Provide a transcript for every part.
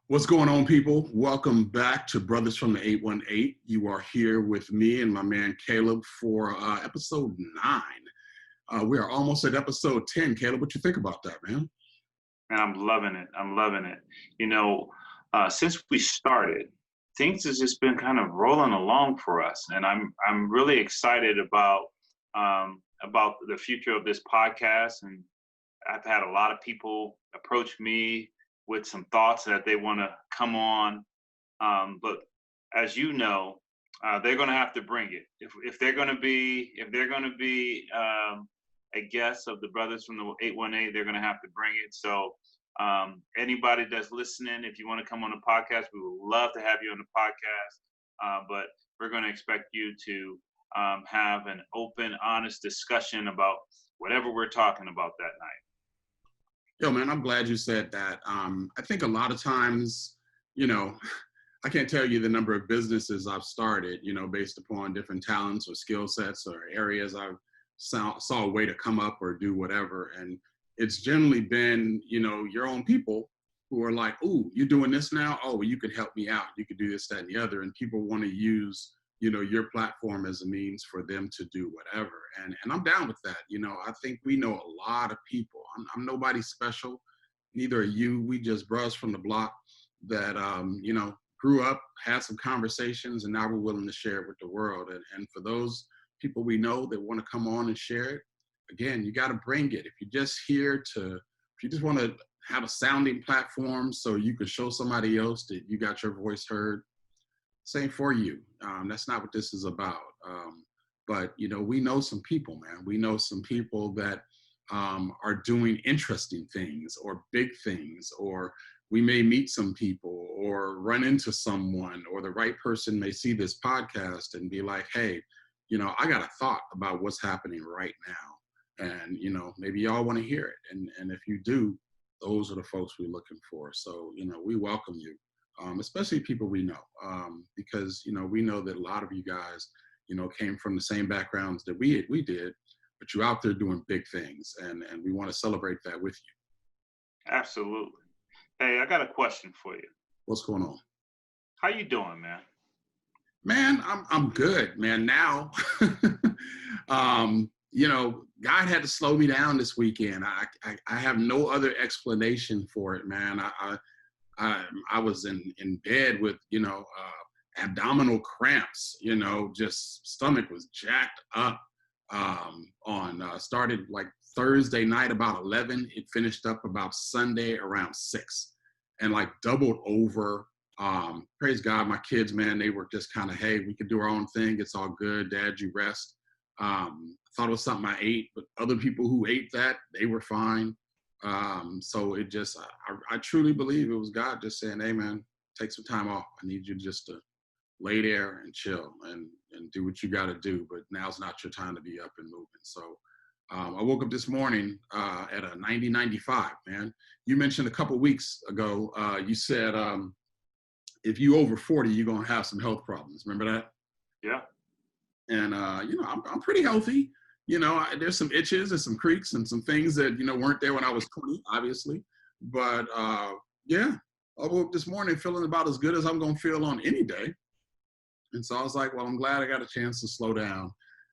What's going on, people? Welcome back to Brothers from the 818. You are here with me and my man Caleb for episode 9. We are almost at episode 10. Caleb, what you think about that, man? And I'm loving it. I'm loving it. Since we started, things has just been kind of rolling along for us, and I'm really excited about the future of this podcast. And I've had a lot of people approach me with some thoughts that they want to come on. But as you know, they're going to have to bring it. If they're going to be a guest of the Brothers from the 818, they're going to have to bring it. So anybody that's listening, if you want to come on the podcast, we would love to have you on the podcast. But we're going to expect you to have an open, honest discussion about whatever we're talking about that night. Yo, man, I'm glad you said that. I think a lot of times, I can't tell you the number of businesses I've started, based upon different talents or skill sets or areas I've saw a way to come up or do whatever. And it's generally been, your own people who are like, "Ooh, you're doing this now? Oh, well, you could help me out. You could do this, that, and the other." And people want to use, your platform as a means for them to do whatever. And I'm down with that. I think we know a lot of people. I'm nobody special. Neither are you. We just bros from the block that, grew up, had some conversations, and now we're willing to share it with the world. And for those people we know that want to come on and share it, again, you got to bring it. If you're just if you just want to have a sounding platform so you can show somebody else that you got your voice heard, same for you. That's not what this is about. But, we know some people, man. We know some people that are doing interesting things or big things, or we may meet some people or run into someone, or the right person may see this podcast and be like, "Hey, I got a thought about what's happening right now. And, maybe y'all want to hear it." And if you do, those are the folks we're looking for. So, we welcome you, especially people we know, because, we know that a lot of you guys, came from the same backgrounds that we did, but you're out there doing big things, and we want to celebrate that with you. Absolutely. Hey, I got a question for you. What's going on? How you doing, man? Man, I'm good, man. Now, God had to slow me down this weekend. I have no other explanation for it, man. I was in bed with, abdominal cramps, just stomach was jacked up, started like Thursday night about 11. It finished up about Sunday around 6, and like doubled over. Praise God, my kids, man, they were just kind of, "Hey, we can do our own thing. It's all good. Dad, you rest." I thought it was something I ate, but other people who ate that, they were fine. So it just, I truly believe it was God just saying, "Hey, man, take some time off. I need you just to lay there and chill and do what you got to do. But now's not your time to be up and moving." So I woke up this morning at a 90-95, man. You mentioned a couple weeks ago, you said, if you over 40, you're going to have some health problems. Remember that? Yeah. And, I'm pretty healthy. There's some itches and some creaks and some things that, weren't there when I was 20, obviously. But, yeah, I woke up this morning feeling about as good as I'm going to feel on any day. And so I was like, well, I'm glad I got a chance to slow down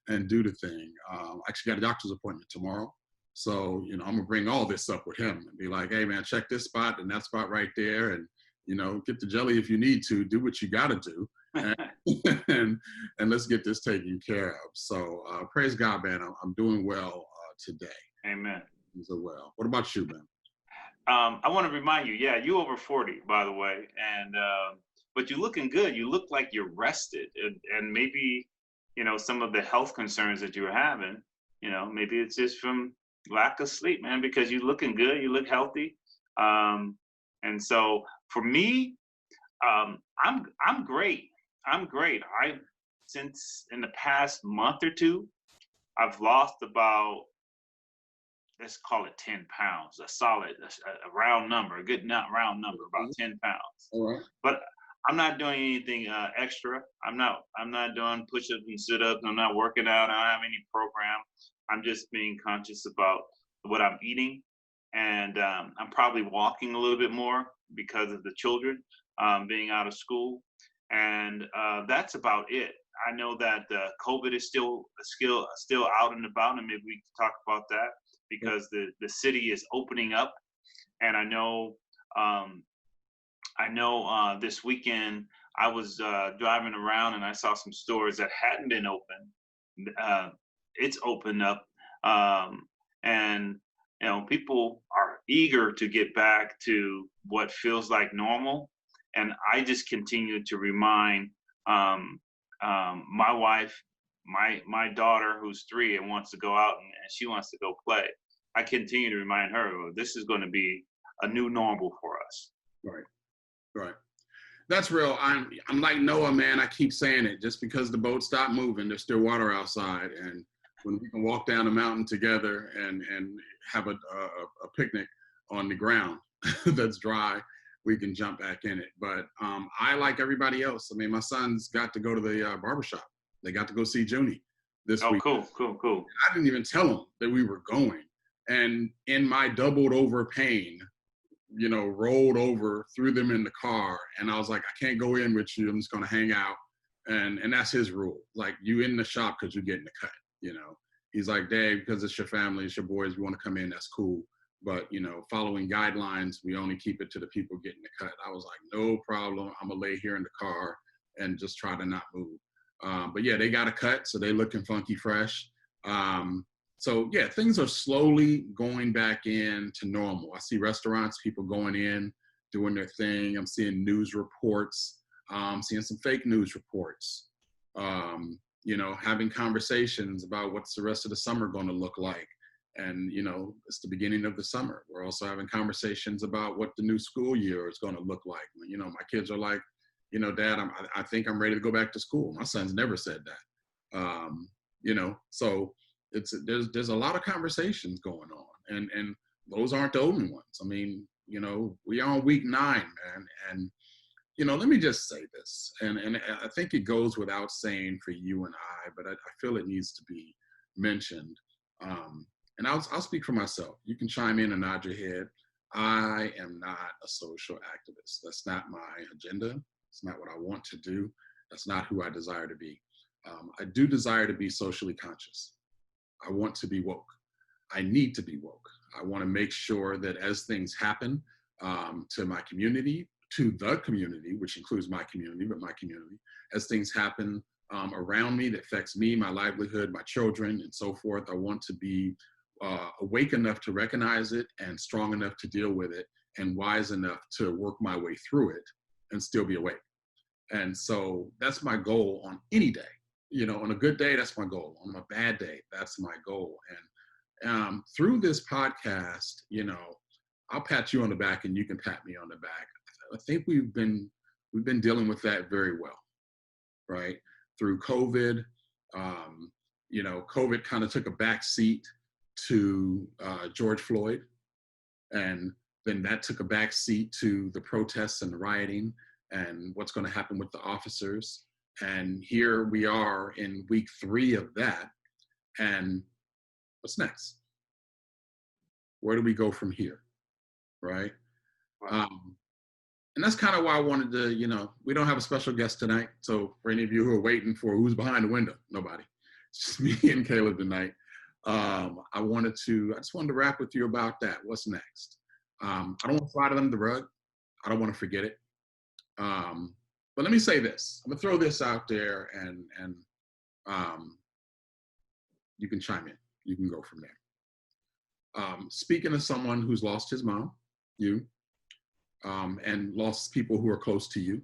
and do the thing. I actually got a doctor's appointment tomorrow. So, I'm going to bring all this up with him and be like, "Hey, man, check this spot and that spot right there. And, get the jelly if you need to, do what you got to do. And let's get this taken care of." So praise God, man. I'm doing well today. Amen. So well. What about you, man? I want to remind you, yeah, you over 40, by the way, and but you're looking good. You look like you're rested, and maybe, some of the health concerns that you were having, maybe it's just from lack of sleep, man, because you're looking good. You look healthy. And so for me, I'm great. I'm great. Since in the past month or two, I've lost about, let's call it 10 pounds, a round number, a good round number, about 10 pounds. All right. But I'm not doing anything extra. I'm not doing push-ups and sit-ups. I'm not working out. I don't have any program. I'm just being conscious about what I'm eating. And I'm probably walking a little bit more because of the children being out of school, and that's about it. I know that COVID is still out and about, and maybe we can talk about that because the city is opening up, and um, I know this weekend I was driving around and I saw some stores that hadn't been open. It's opened up, um, and people are eager to get back to what feels like normal. And I just continue to remind um, my wife, my daughter who's 3 and wants to go out and she wants to go play. I continue to remind her, "Oh, this is going to be a new normal for us." Right. Right. That's real. I'm like Noah, man. I keep saying it. Just because the boat stopped moving, there's still water outside, and when we can walk down the mountain together and have a picnic on the ground that's dry, we can jump back in it. But I, like everybody else, I mean, my sons got to go to the barbershop. They got to go see Junie this Oh, week. cool. I didn't even tell them that we were going. And in my doubled over pain, rolled over, threw them in the car. And I was like, I can't go in with you. I'm just going to hang out. And that's his rule. Like, you in the shop because you're getting the cut, He's like, Dave, because it's your family, it's your boys, we want to come in, that's cool. But, following guidelines, we only keep it to the people getting the cut. I was like, no problem. I'm going to lay here in the car and just try to not move. But yeah, they got a cut, so they looking funky fresh. So yeah, things are slowly going back into normal. I see restaurants, people going in, doing their thing. I'm seeing news reports, seeing some fake news reports, having conversations about what's the rest of the summer going to look like. And, it's the beginning of the summer. We're also having conversations about what the new school year is going to look like. My kids are like, Dad, I think I'm ready to go back to school. My son's never said that. So there's a lot of conversations going on, and those aren't the only ones. I mean, we are on week 9, man. And, let me just say this, and I think it goes without saying for you and I, but I feel it needs to be mentioned. And I'll speak for myself. You can chime in and nod your head. I am not a social activist. That's not my agenda. It's not what I want to do. That's not who I desire to be. I do desire to be socially conscious. I want to be woke. I need to be woke. I want to make sure that as things happen to my community, to the community, which includes my community, as things happen around me that affects me, my livelihood, my children, and so forth, I want to be awake enough to recognize it and strong enough to deal with it and wise enough to work my way through it and still be awake. And so that's my goal on any day. On a good day, that's my goal. On a bad day, that's my goal. And through this podcast, I'll pat you on the back and you can pat me on the back. I think we've been dealing with that very well, right? Through COVID, COVID kind of took a back seat to George Floyd, and then that took a back seat to the protests and the rioting and what's going to happen with the officers. And here we are in week 3 of that. And what's next? Where do we go from here? Right? And that's kind of why I wanted to, we don't have a special guest tonight. So for any of you who are waiting for who's behind the window, nobody. It's just me and Caleb tonight. I just wanted to rap with you about that. What's next? I don't want to fly to them the rug. I don't want to forget it. But let me say this. I'm gonna throw this out there, and you can chime in. You can go from there. Speaking of someone who's lost his mom, and lost people who are close to you.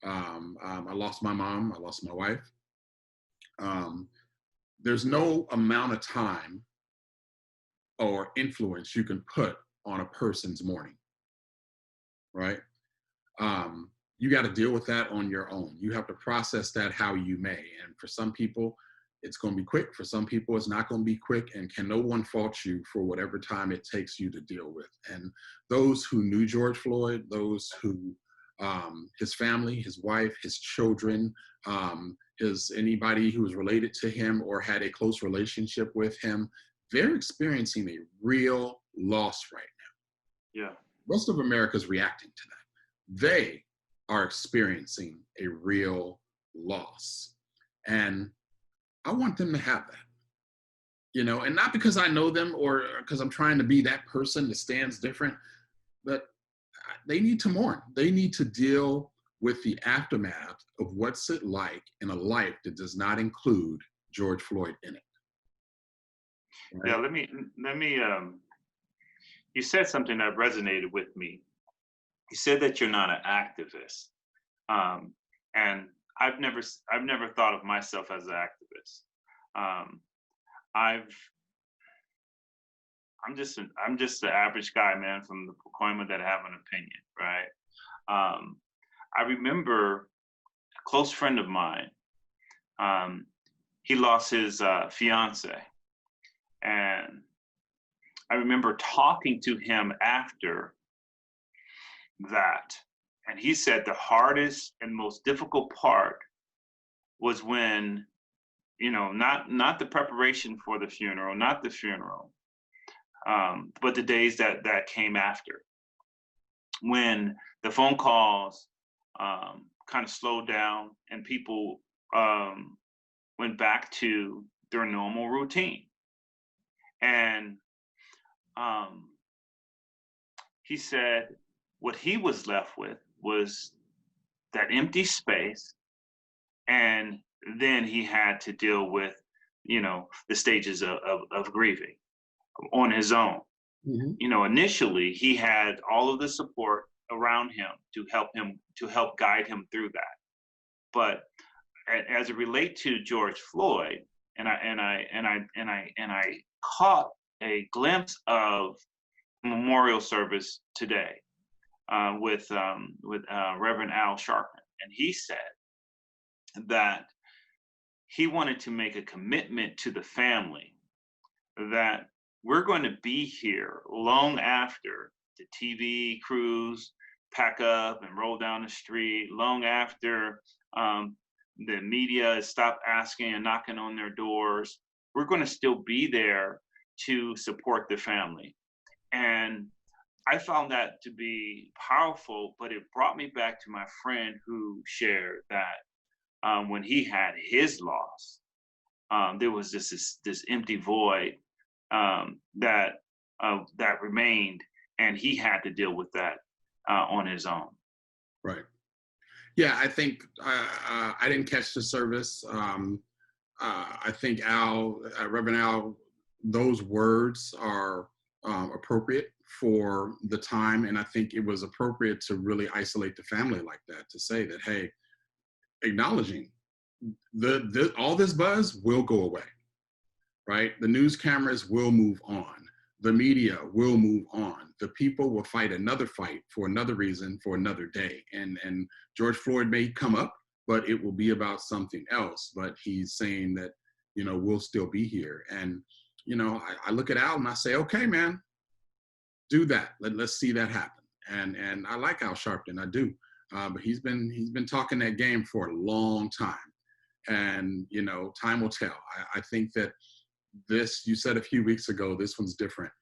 I lost my mom. I lost my wife. There's no amount of time or influence you can put on a person's mourning, right? You got to deal with that on your own. You have to process that how you may. And for some people, it's going to be quick. For some people, it's not going to be quick. And can no one fault you for whatever time it takes you to deal with. And those who knew George Floyd, those who, his family, his wife, his children, anybody who was related to him or had a close relationship with him, they're experiencing a real loss right now. Yeah. Most of America is reacting to that. they are experiencing a real loss. And I want them to have that, and not because I know them or because I'm trying to be that person that stands different, but they need to mourn. They need to deal with the aftermath of what's it like in a life that does not include George Floyd in it. Yeah, Right? let me you said something that resonated with me. You said that you're not an activist. Um, and I've never thought of myself as an activist. Um, I've I'm just the average guy, man, from the Pacoima that have an opinion, right? Um, I remember a close friend of mine. Um, he lost his fiance, and I remember talking to him after that, and he said the hardest and most difficult part was when, not the preparation for the funeral, not the funeral, but the days that came after, when the phone calls kind of slowed down and people um, went back to their normal routine. And um, he said what he was left with was that empty space, and then he had to deal with, the stages of grieving on his own. Mm-hmm. Initially he had all of the support around him to help guide him through that. But as it relates to George Floyd, and I caught a glimpse of memorial service today with Reverend Al Sharpton, and he said that he wanted to make a commitment to the family that we're going to be here long after the TV crews pack up and roll down the street, long after the media has stopped asking and knocking on their doors. We're going to still be there to support the family. And I found that to be powerful, but it brought me back to my friend who shared that when he had his loss, there was this empty void that remained, and he had to deal with that on his own. Right. Yeah, I think I didn't catch the service. I think Reverend Al, those words are appropriate for the time, and I think it was appropriate to really isolate the family like that, to say that, hey, acknowledging all this buzz will go away, right? The news cameras will move on. The media will move on. The people will fight another fight for another reason, for another day. And George Floyd may come up, but it will be about something else. But he's saying that, we'll still be here. And, I look at Al and I say, okay, man, do that. Let's see that happen. And I like Al Sharpton, I do. But he's been talking that game for a long time. And, time will tell. I think that this, you said a few weeks ago, this one's different,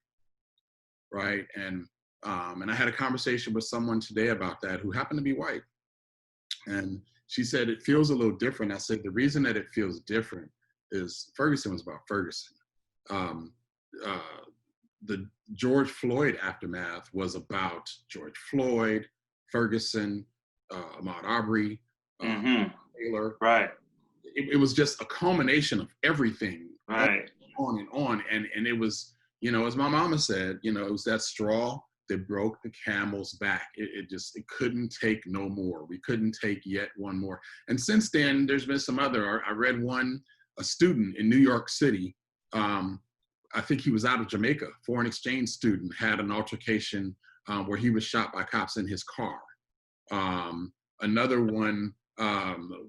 right? And I had a conversation with someone today about that who happened to be white, and she said it feels a little different. I said the reason that it feels different is Ferguson was about Ferguson. Um, uh, the George Floyd aftermath was about George Floyd, Ferguson, Ahmaud Arbery, Mm-hmm. Taylor. Right. It was just a culmination of everything. Right. On and on. And it was, as my mama said, it was that straw that broke the camel's back. It couldn't take no more. We couldn't take yet one more. And since then, there's been some other. I read a student in New York City. I think he was out of Jamaica, foreign exchange student, had an altercation where he was shot by cops in his car. Another one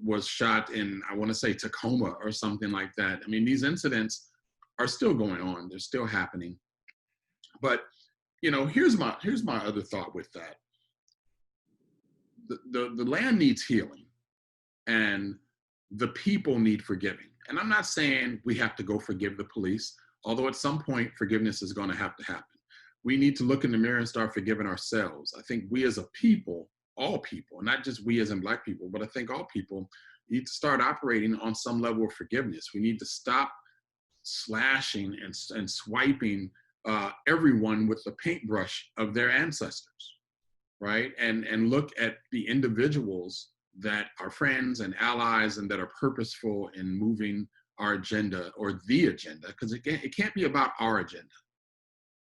was shot in, I want to say, Tacoma or something like that. I mean, these incidents are still going on. They're still happening. But, here's my other thought with that. The land needs healing, and the people need forgiving. And I'm not saying we have to go forgive the police, although at some point forgiveness is going to happen. We need to look in the mirror and start forgiving ourselves. I think we as a people all people, not just we as in Black people, but I think all people need to start operating on some level of forgiveness. We need to stop slashing and swiping everyone with the paintbrush of their ancestors, right? And look at the individuals that are friends and allies and that are purposeful in moving our agenda or the agenda, because it can't be about our agenda,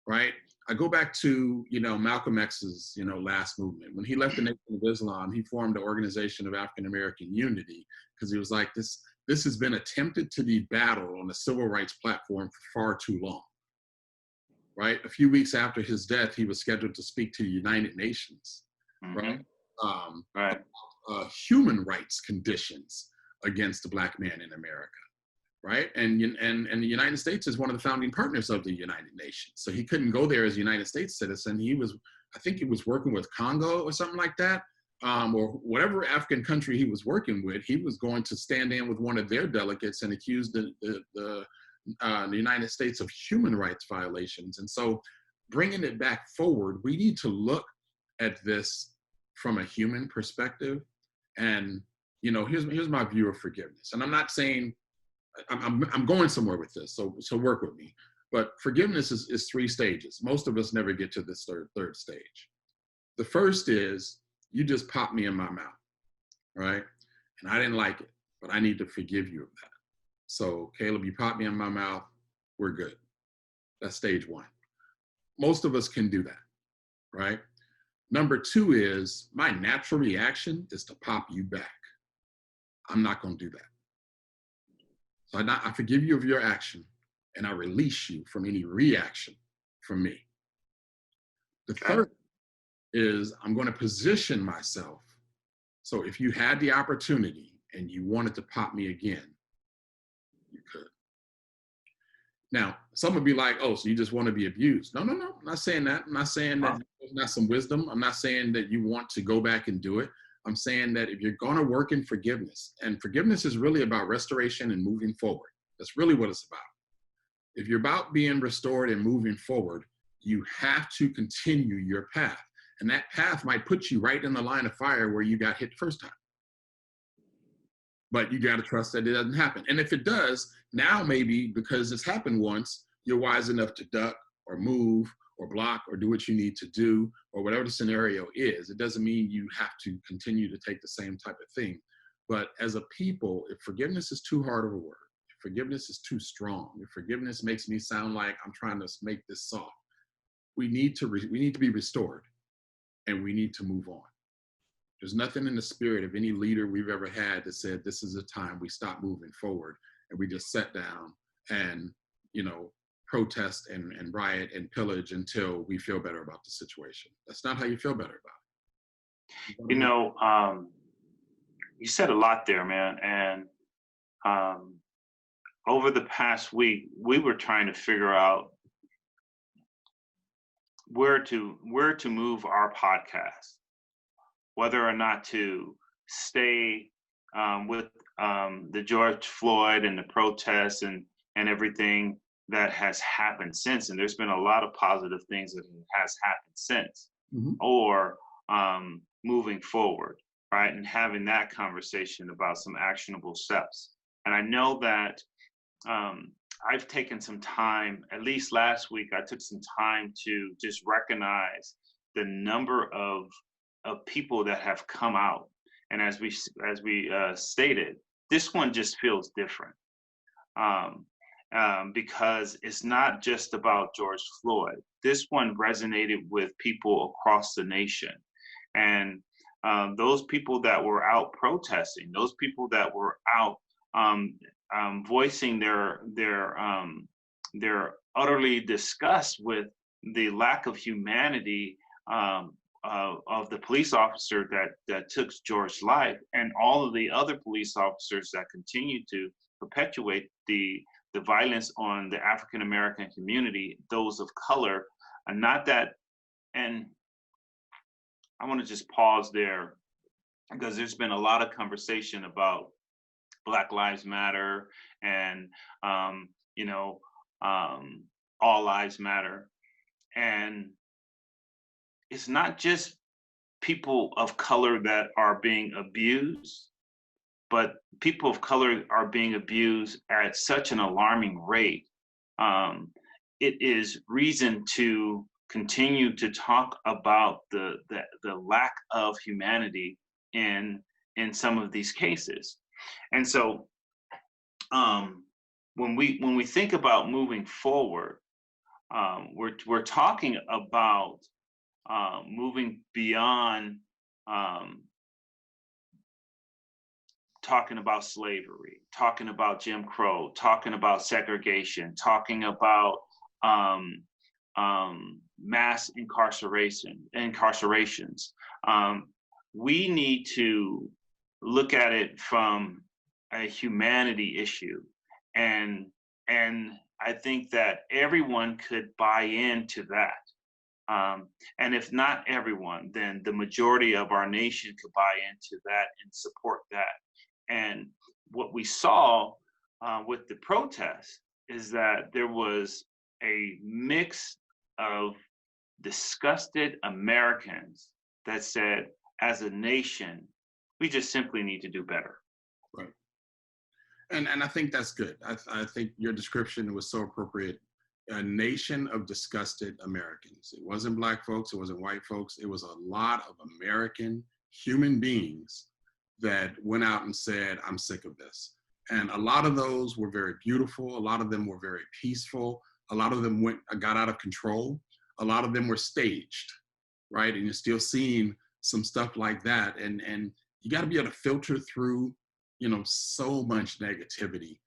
right? I go back to, Malcolm X's, last movement. When he left the Nation of Islam, he formed the Organization of African American Unity, because he was like, this has been attempted to be battled on the civil rights platform for far too long, right? A few weeks after his death, he was scheduled to speak to the United Nations, right? Right. Human rights conditions against the Black man in America, right? And the United States is one of the founding partners of the United Nations. So he couldn't go there as a United States citizen. I think he was working with Congo or something like that, or whatever African country he was working with. He was going to stand in with one of their delegates and accuse the United States of human rights violations. And so bringing it back forward, we need to look at this from a human perspective. And, here's my view of forgiveness. And I'm not saying, I'm going somewhere with this, so work with me. But forgiveness is 3 stages. Most of us never get to this third stage. The first is, you just popped me in my mouth, right? And I didn't like it, but I need to forgive you of that. So Caleb, you popped me in my mouth, we're good. That's stage 1. Most of us can do that, right? Number 2 is, my natural reaction is to pop you back. I'm not going to do that. So I forgive you of your action, and I release you from any reaction from me. The third is, I'm going to position myself. So if you had the opportunity and you wanted to pop me again, you could. Now, some would be like, oh, so you just want to be abused. No, I'm not saying that. I'm not saying that there's not some wisdom. I'm not saying that you want to go back and do it. I'm saying that if you're going to work in forgiveness, and forgiveness is really about restoration and moving forward. That's really what it's about. If you're about being restored and moving forward, you have to continue your path. And that path might put you right in the line of fire where you got hit the first time. But you got to trust that it doesn't happen. And if it does, now maybe because it's happened once, you're wise enough to duck or move or block or do what you need to do, or whatever the scenario is. It doesn't mean you have to continue to take the same type of thing. But as a people, if forgiveness is too hard of a word, if forgiveness is too strong, if forgiveness makes me sound like I'm trying to make this soft, we need to be restored, and we need to move on. There's nothing in the spirit of any leader we've ever had that said this is a time we stop moving forward and we just sat down and, protest and riot and pillage until we feel better about the situation. That's not how you feel better about it. You said a lot there, man. And over the past week, we were trying to figure out where to move our podcast, whether or not to stay with the George Floyd and the protests and everything that has happened since. And there's been a lot of positive things that has happened since, or moving forward, right? And having that conversation about some actionable steps. And I know that I've taken some time, at least last week, I took some time to just recognize the number of people that have come out. And as we stated, this one just feels different. Because it's not just about George Floyd. This one resonated with people across the nation. And those people that were out protesting, those people that were out voicing their utterly disgust with the lack of humanity of the police officer that took George's life, and all of the other police officers that continue to perpetuate the violence on the African American community, those of color, and not that. And I want to just pause there, because there's been a lot of conversation about Black Lives Matter and all lives matter, and it's not just people of color that are being abused, but people of color are being abused at such an alarming rate. Um, it is reason to continue to talk about the lack of humanity in some of these cases. And so when we think about moving forward, we're talking about moving beyond um, talking about slavery, talking about Jim Crow, talking about segregation, talking about um, mass incarcerations. We need to look at it from a humanity issue, and I think that everyone could buy into that. And if not everyone, then the majority of our nation could buy into that and support that. And what we saw with the protests is that there was a mix of disgusted Americans that said, as a nation, we just simply need to do better. Right. And I think that's good. I think your description was so appropriate. A nation of disgusted Americans. It wasn't Black folks, it wasn't white folks, it was a lot of American human beings that went out and said, I'm sick of this. And a lot of those were very beautiful. A lot of them were very peaceful. A lot of them got out of control. A lot of them were staged, right? And you're still seeing some stuff like that. And you got to be able to filter through, so much negativity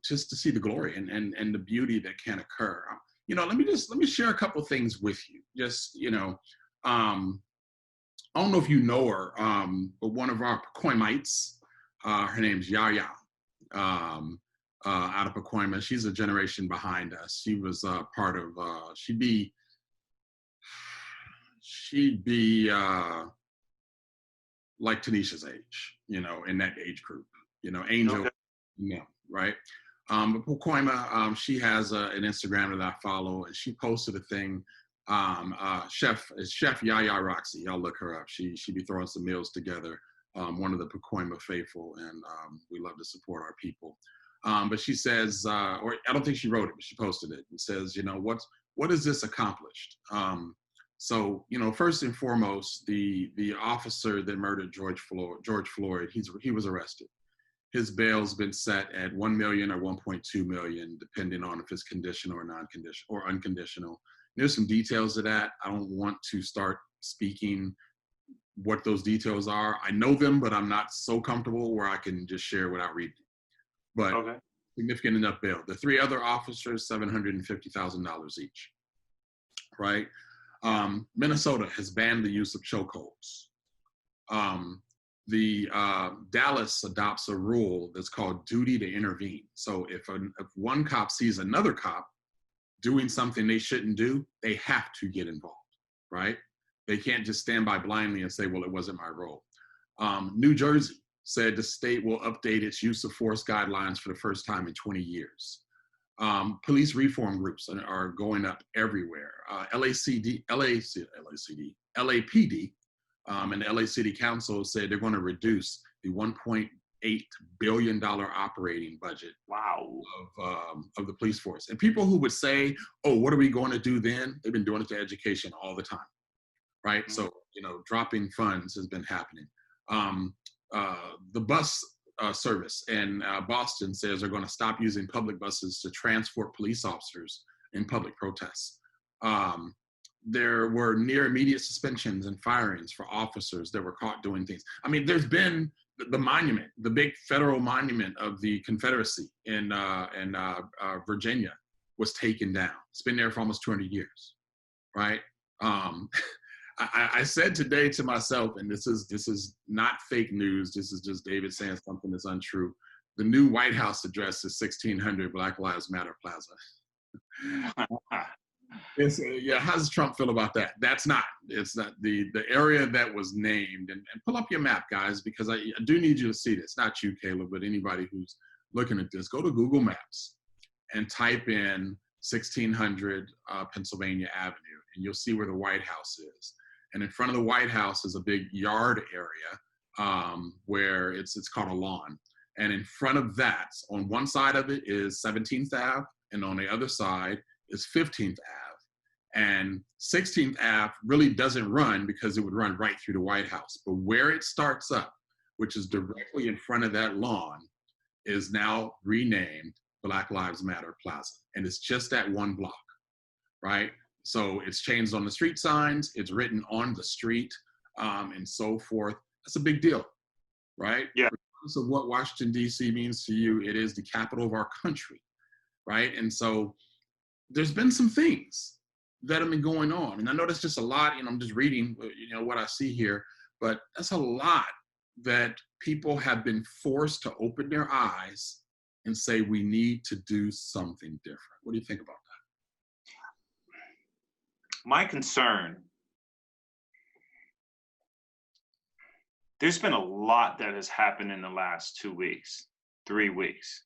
just to see the glory and the beauty that can occur. Let me share a couple of things with you. Just, I don't know if you know her, but one of our Pacoimites, her name's Yaya, out of Pacoima. She's a generation behind us. She was part of, she'd be like Tanisha's age, in that age group, Angel, okay. Right? But Pacoima, she has an Instagram that I follow, and she posted a thing. Chef Yaya Roxy, y'all look her up. She be throwing some meals together. One of the Pacoima faithful, and we love to support our people. But she says, or I don't think she wrote it, but she posted it. It says, what has this accomplished? So, first and foremost, the officer that murdered George Floyd, he was arrested. His bail's been set at $1 million or $1.2 million, depending on if it's conditional or non-conditional or unconditional. There's some details to that. I don't want to start speaking what those details are. I know them, but I'm not so comfortable where I can just share without reading. But okay. Significant enough bail. The three other officers, $750,000 each, right? Minnesota has banned the use of chokeholds. Dallas adopts a rule that's called duty to intervene. So if one cop sees another cop doing something they shouldn't do, they have to get involved, right? They can't just stand by blindly and say, well, it wasn't my role. New Jersey said the state will update its use of force guidelines for the first time in 20 years. Police reform groups are going up everywhere. LAPD, and the LA City Council said they're going to reduce the $1.8 billion operating budget of the police force. And people who would say, oh, what are we going to do then? They've been doing it to education all the time, right? Mm-hmm. So, dropping funds has been happening. The bus service in Boston says they're going to stop using public buses to transport police officers in public protests. There were near immediate suspensions and firings for officers that were caught doing things. I mean, there's been the monument, the big federal monument of the Confederacy in Virginia was taken down. It's been there for almost 200 years, right? I said today to myself, and this is not fake news. This is just David saying something that's untrue. The new White House address is 1600 Black Lives Matter Plaza. How does Trump feel about that? It's not the area that was named. And pull up your map, guys, because I do need you to see this. Not you, Caleb, but anybody who's looking at this. Go to Google Maps and type in 1600 Pennsylvania Avenue, and you'll see where the White House is. And in front of the White House is a big yard area where it's called a lawn. And in front of that, on one side of it is 17th Ave, and on the other side is 15th Ave. And 16th Ave really doesn't run because it would run right through the White House. But where it starts up, which is directly in front of that lawn, is now renamed Black Lives Matter Plaza. And it's just that one block, right? So it's changed on the street signs, it's written on the street, and so forth. That's a big deal, right? Yeah. Regardless of what Washington, D.C. means to you, it is the capital of our country, right? And so there's been some things that have been going on. And I know that's just a lot, I'm just reading, what I see here, but that's a lot that people have been forced to open their eyes and say, we need to do something different. What do you think about that? My concern, there's been a lot that has happened in the last 2 weeks, 3 weeks.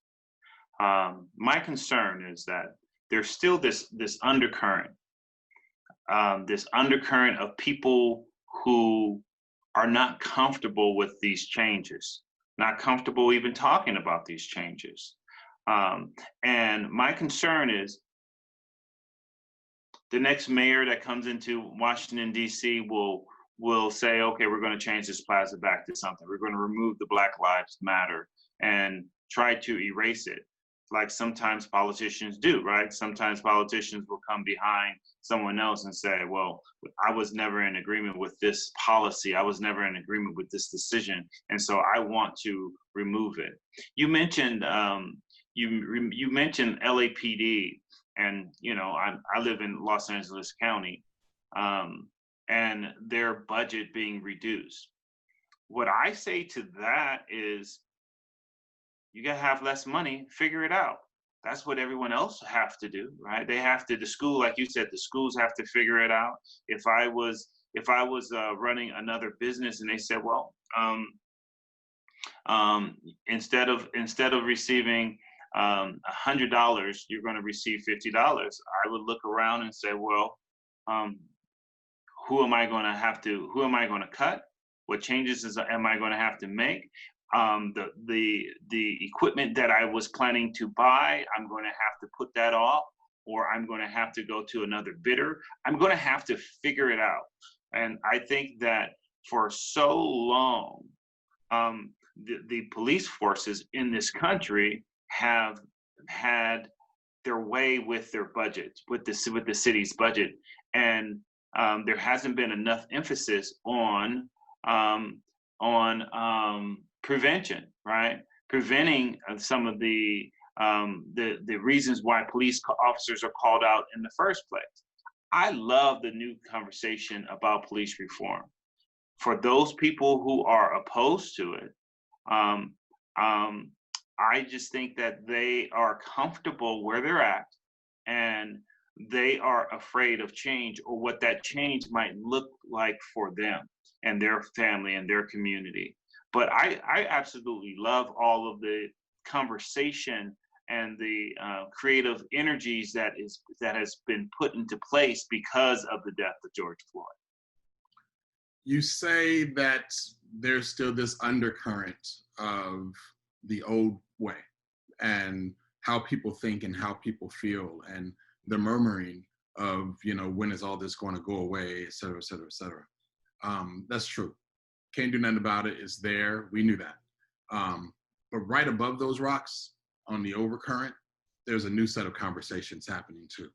My concern is that there's still this undercurrent of people who are not comfortable with these changes, not comfortable even talking about these changes. And my concern is the next mayor that comes into Washington, D.C. will say, okay, we're going to change this plaza back to something. We're going to remove the Black Lives Matter and try to erase it, like sometimes politicians do, right? Sometimes politicians will come behind someone else and say, well, I was never in agreement with this policy. I was never in agreement with this decision. And so I want to remove it. You mentioned, you mentioned LAPD, and, I live in Los Angeles County, and their budget being reduced. What I say to that is, you gotta have less money, figure it out. That's what everyone else have to do, right? They have to, the school, like you said, the schools have to figure it out. If I was running another business and they said, well, instead of receiving $100, you're going to receive $50. I would look around and say, well, who am I going to cut? What changes am I going to have to make? The equipment that I was planning to buy, I'm going to have to put that off, or I'm going to have to go to another bidder. I'm going to have to figure it out. And I think that for so long, the police forces in this country have had their way with their budget, with the city's budget, and there hasn't been enough emphasis on prevention, right? Preventing some of the reasons why police officers are called out in the first place. I love the new conversation about police reform. For those people who are opposed to it, I just think that they are comfortable where they're at, and they are afraid of change, or what that change might look like for them and their family and their community. But I absolutely love all of the conversation and the creative energies that has been put into place because of the death of George Floyd. You say that there's still this undercurrent of the old way and how people think and how people feel, and the murmuring of, when is all this going to go away, et cetera, et cetera, et cetera. That's true. Can't do nothing about it. It's there. We knew that. But right above those rocks on the overcurrent, there's a new set of conversations happening too.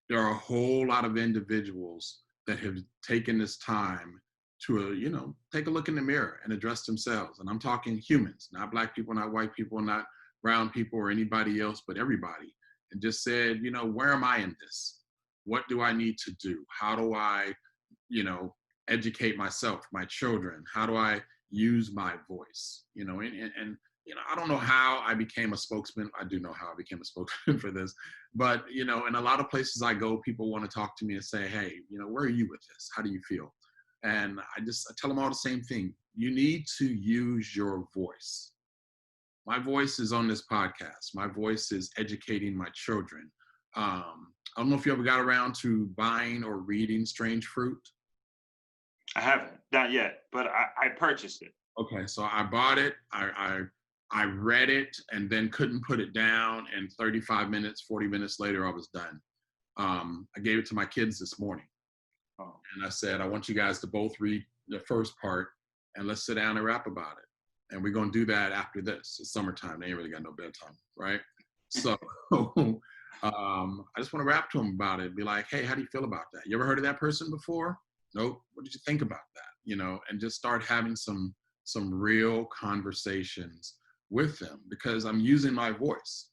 There are a whole lot of individuals that have taken this time to, take a look in the mirror and address themselves. And I'm talking humans, not Black people, not white people, not brown people or anybody else, but everybody. And just said, where am I in this? What do I need to do? How do I, educate myself, my children? How do I use my voice? And I don't know how I became a spokesman. I do know how I became a spokesman for this, but, in a lot of places I go, people want to talk to me and say, hey, where are you with this? How do you feel? And I tell them all the same thing. You need to use your voice. My voice is on this podcast. My voice is educating my children. I don't know if you ever got around to buying or reading Strange Fruit. I haven't, not yet, but I purchased it. Okay, so I bought it. I read it and then couldn't put it down. And 35 minutes, 40 minutes later, I was done. I gave it to my kids this morning, Oh. and I said, I want you guys to both read the first part, and let's sit down and rap about it. And we're gonna do that after this. It's summertime. They ain't really got no bedtime, right? So I just want to rap to them about it. Be like, hey, how do you feel about that? You ever heard of that person before? Nope. What did you think about that? You know, and just start having some real conversations with them, because I'm using my voice.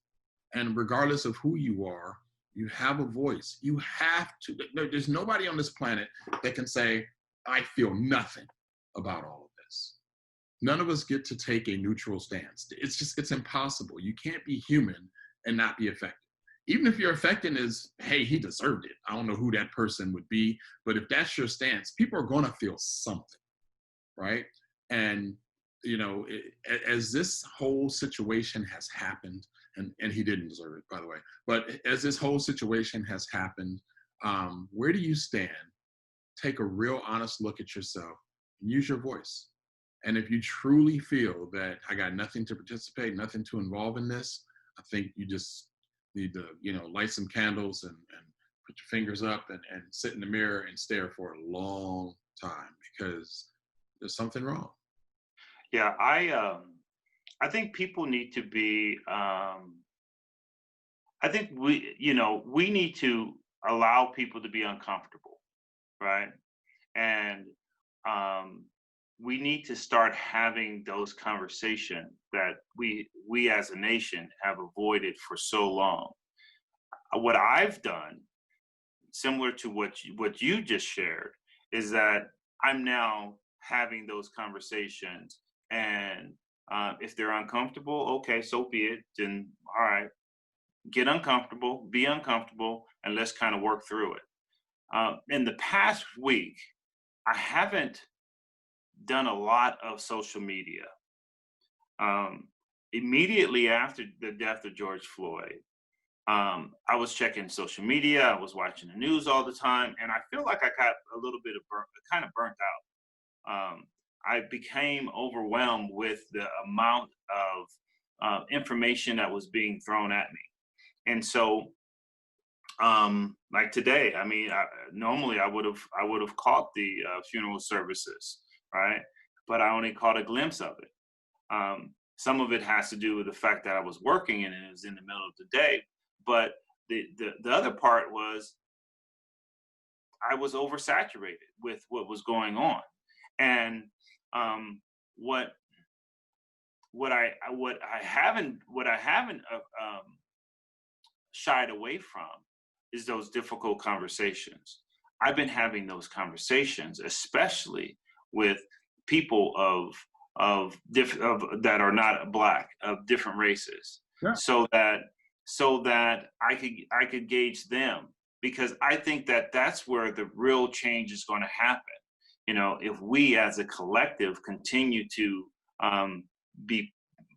And regardless of who you are, you have a voice. You have to. There's nobody on this planet that can say, I feel nothing about all of this. None of us get to take a neutral stance. It's impossible. You can't be human and not be affected. Even if your affecting is, hey, he deserved it. I don't know who that person would be, but if that's your stance, people are going to feel something, right? And you know, as this whole situation has happened, and he didn't deserve it, by the way, but as this whole situation has happened, where do you stand? Take a real honest look at yourself and use your voice. And if you truly feel that I got nothing to participate, nothing to involve in this, I think you just need to, you know, light some candles and put your fingers up and sit in the mirror and stare for a long time, because there's something wrong. Yeah, I think people need to be. I think we need to allow people to be uncomfortable, right? And um, we need to start having those conversations that we as a nation have avoided for so long. What I've done, similar to what you just shared, is that I'm now having those conversations, and if they're uncomfortable, okay, so be it. Then all right, get uncomfortable, be uncomfortable, and let's kind of work through it. In the past week, I haven't done a lot of social media. Um, Immediately after the death of George Floyd, I was checking social media, I was watching the news all the time, and I feel like I got a little bit of kind of burnt out. I became overwhelmed with the amount of information that was being thrown at me, and so like today, I mean, normally I would have caught the funeral services, right? But I only caught a glimpse of it. Some of it has to do with the fact that I was working and it was in the middle of the day. But the other part was I was oversaturated with what was going on, and um, what what I haven't shied away from is those difficult conversations. I've been having those conversations, especially with people of that are not black, of different races, Yeah. so that I could gauge them, because I think that that's where the real change is going to happen. You know, if we as a collective continue to be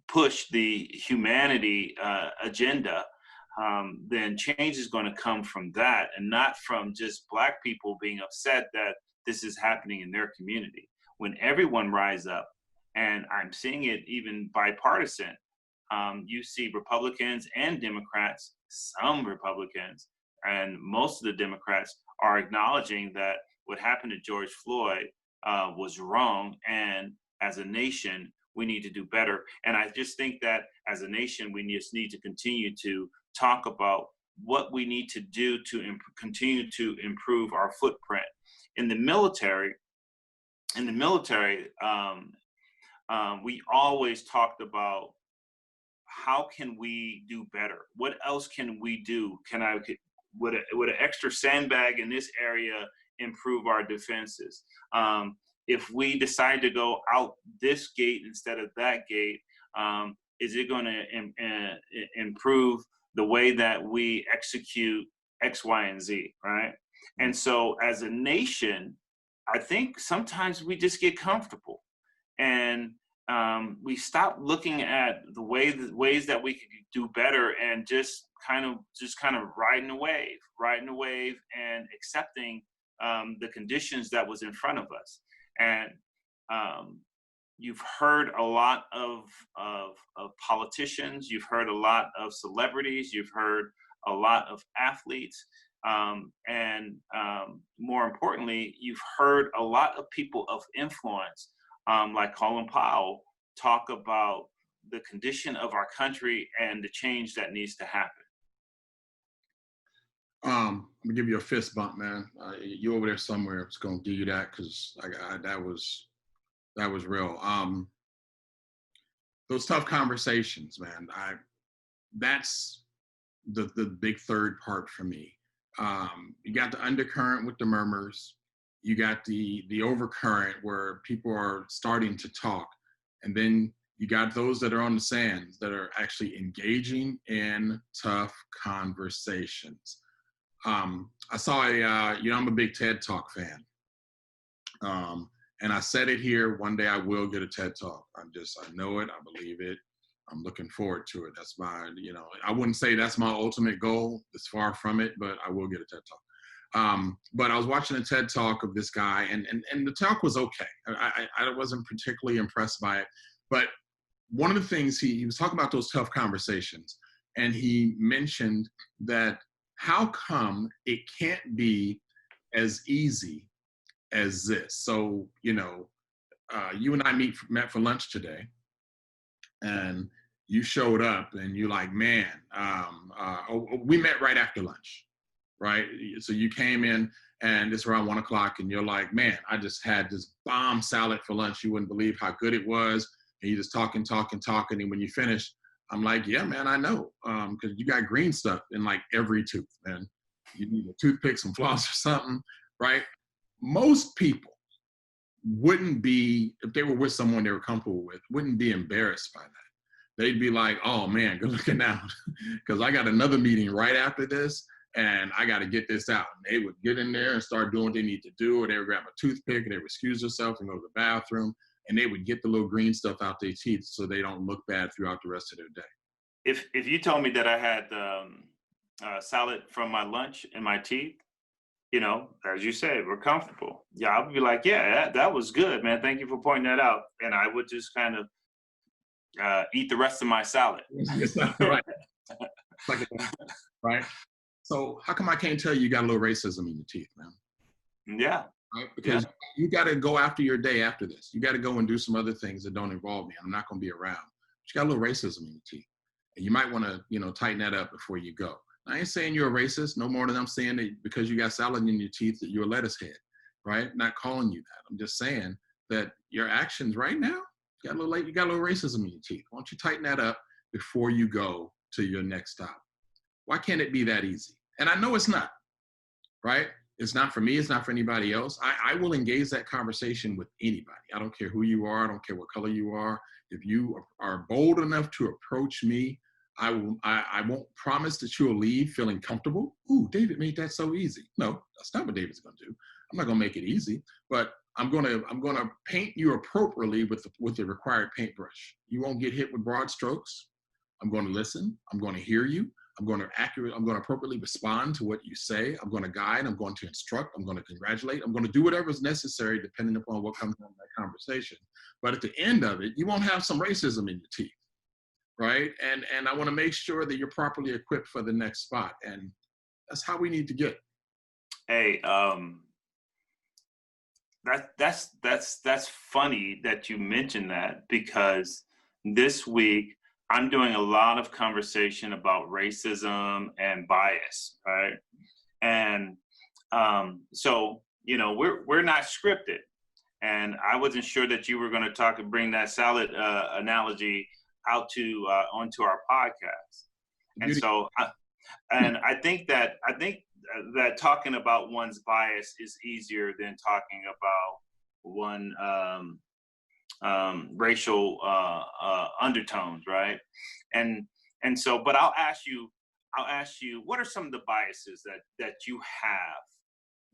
push the humanity agenda, then change is going to come from that, and not from just black people being upset that this is happening in their community. When everyone rise up, and I'm seeing it even bipartisan, you see Republicans and Democrats, some Republicans, and most of the Democrats are acknowledging that what happened to George Floyd was wrong, and as a nation, we need to do better. And I just think that as a nation, we just need to continue to talk about what we need to do to continue to improve our footprint in the military. In the military, we always talked about how can we do better? What else can we do? Would an extra sandbag in this area improve our defenses? If we decide to go out this gate instead of that gate, is it going to improve the way that we execute X, Y, and Z, right? And so as a nation, I think sometimes we just get comfortable, and we stop looking at the ways that we could do better, and just kind of riding the wave and accepting the conditions that was in front of us. And you've heard a lot of politicians, you've heard a lot of celebrities, you've heard a lot of athletes, and more importantly, you've heard a lot of people of influence, like Colin Powell, talk about the condition of our country and the change that needs to happen. I'm gonna give you a fist bump, man. You over there somewhere? I was gonna give you that because that was real. Those tough conversations, man. That's the big third part for me. You got the undercurrent with the murmurs. You got the overcurrent where people are starting to talk, and then you got those that are on the sands that are actually engaging in tough conversations. I saw I'm a big TED Talk fan. And I said it here, one day I will get a TED Talk. I know it, I believe it. I'm looking forward to it. That's my, I wouldn't say that's my ultimate goal. It's far from it, but I will get a TED Talk. But I was watching a TED Talk of this guy, and the talk was okay. I wasn't particularly impressed by it. But one of the things he was talking about those tough conversations, and he mentioned that how come it can't be as easy as this? So, you and I met for lunch today, and you showed up and you're like, man, we met right after lunch, right? So you came in and it's around 1 o'clock and you're like, man, I just had this bomb salad for lunch. You wouldn't believe how good it was. And you just talking. And when you finish, I'm like, yeah, man, I know. Cause you got green stuff in like every tooth, man. You need a toothpick, some floss or something, right? Most people wouldn't be, if they were with someone they were comfortable with, wouldn't be embarrassed by that. They'd be like, oh man, good looking out, because I got another meeting right after this and I got to get this out. And they would get in there and start doing what they need to do, or they would grab a toothpick and they would excuse themselves and go to the bathroom, and they would get the little green stuff out their teeth so they don't look bad throughout the rest of their day. If you told me that I had salad from my lunch in my teeth, as you said, we're comfortable. Yeah, I would be like, yeah, that was good, man. Thank you for pointing that out. And I would just kind of eat the rest of my salad. Right. Right. So how come I can't tell you got a little racism in your teeth, man? Yeah. Right? Because you got to go after your day after this. You got to go and do some other things that don't involve me. I'm not going to be around. But you got a little racism in your teeth. And you might want to, tighten that up before you go. I ain't saying you're a racist, no more than I'm saying that because you got salad in your teeth that you're a lettuce head, right? Not calling you that. I'm just saying that your actions right now, you got a little racism in your teeth. Why don't you tighten that up before you go to your next stop? Why can't it be that easy? And I know it's not, right? It's not for me. It's not for anybody else. I will engage that conversation with anybody. I don't care who you are. I don't care what color you are. If you are bold enough to approach me, I won't promise that you'll leave feeling comfortable. Ooh, David made that so easy. No, that's not what David's going to do. I'm not going to make it easy, but I'm going to paint you appropriately with the required paintbrush. You won't get hit with broad strokes. I'm going to listen. I'm going to hear you. I'm going to appropriately respond to what you say. I'm going to guide. I'm going to instruct. I'm going to congratulate. I'm going to do whatever is necessary depending upon what comes out of that conversation. But at the end of it, you won't have some racism in your teeth. Right? And I want to make sure that you're properly equipped for the next spot. And that's how we need to get. Hey, that's funny that you mentioned that, because this week I'm doing a lot of conversation about racism and bias, right? And so, we're not scripted. And I wasn't sure that you were going to bring that salad analogy out to onto our podcast. And so I think that talking about one's bias is easier than talking about one racial undertones, right? And so, but I'll ask you, what are some of the biases that you have,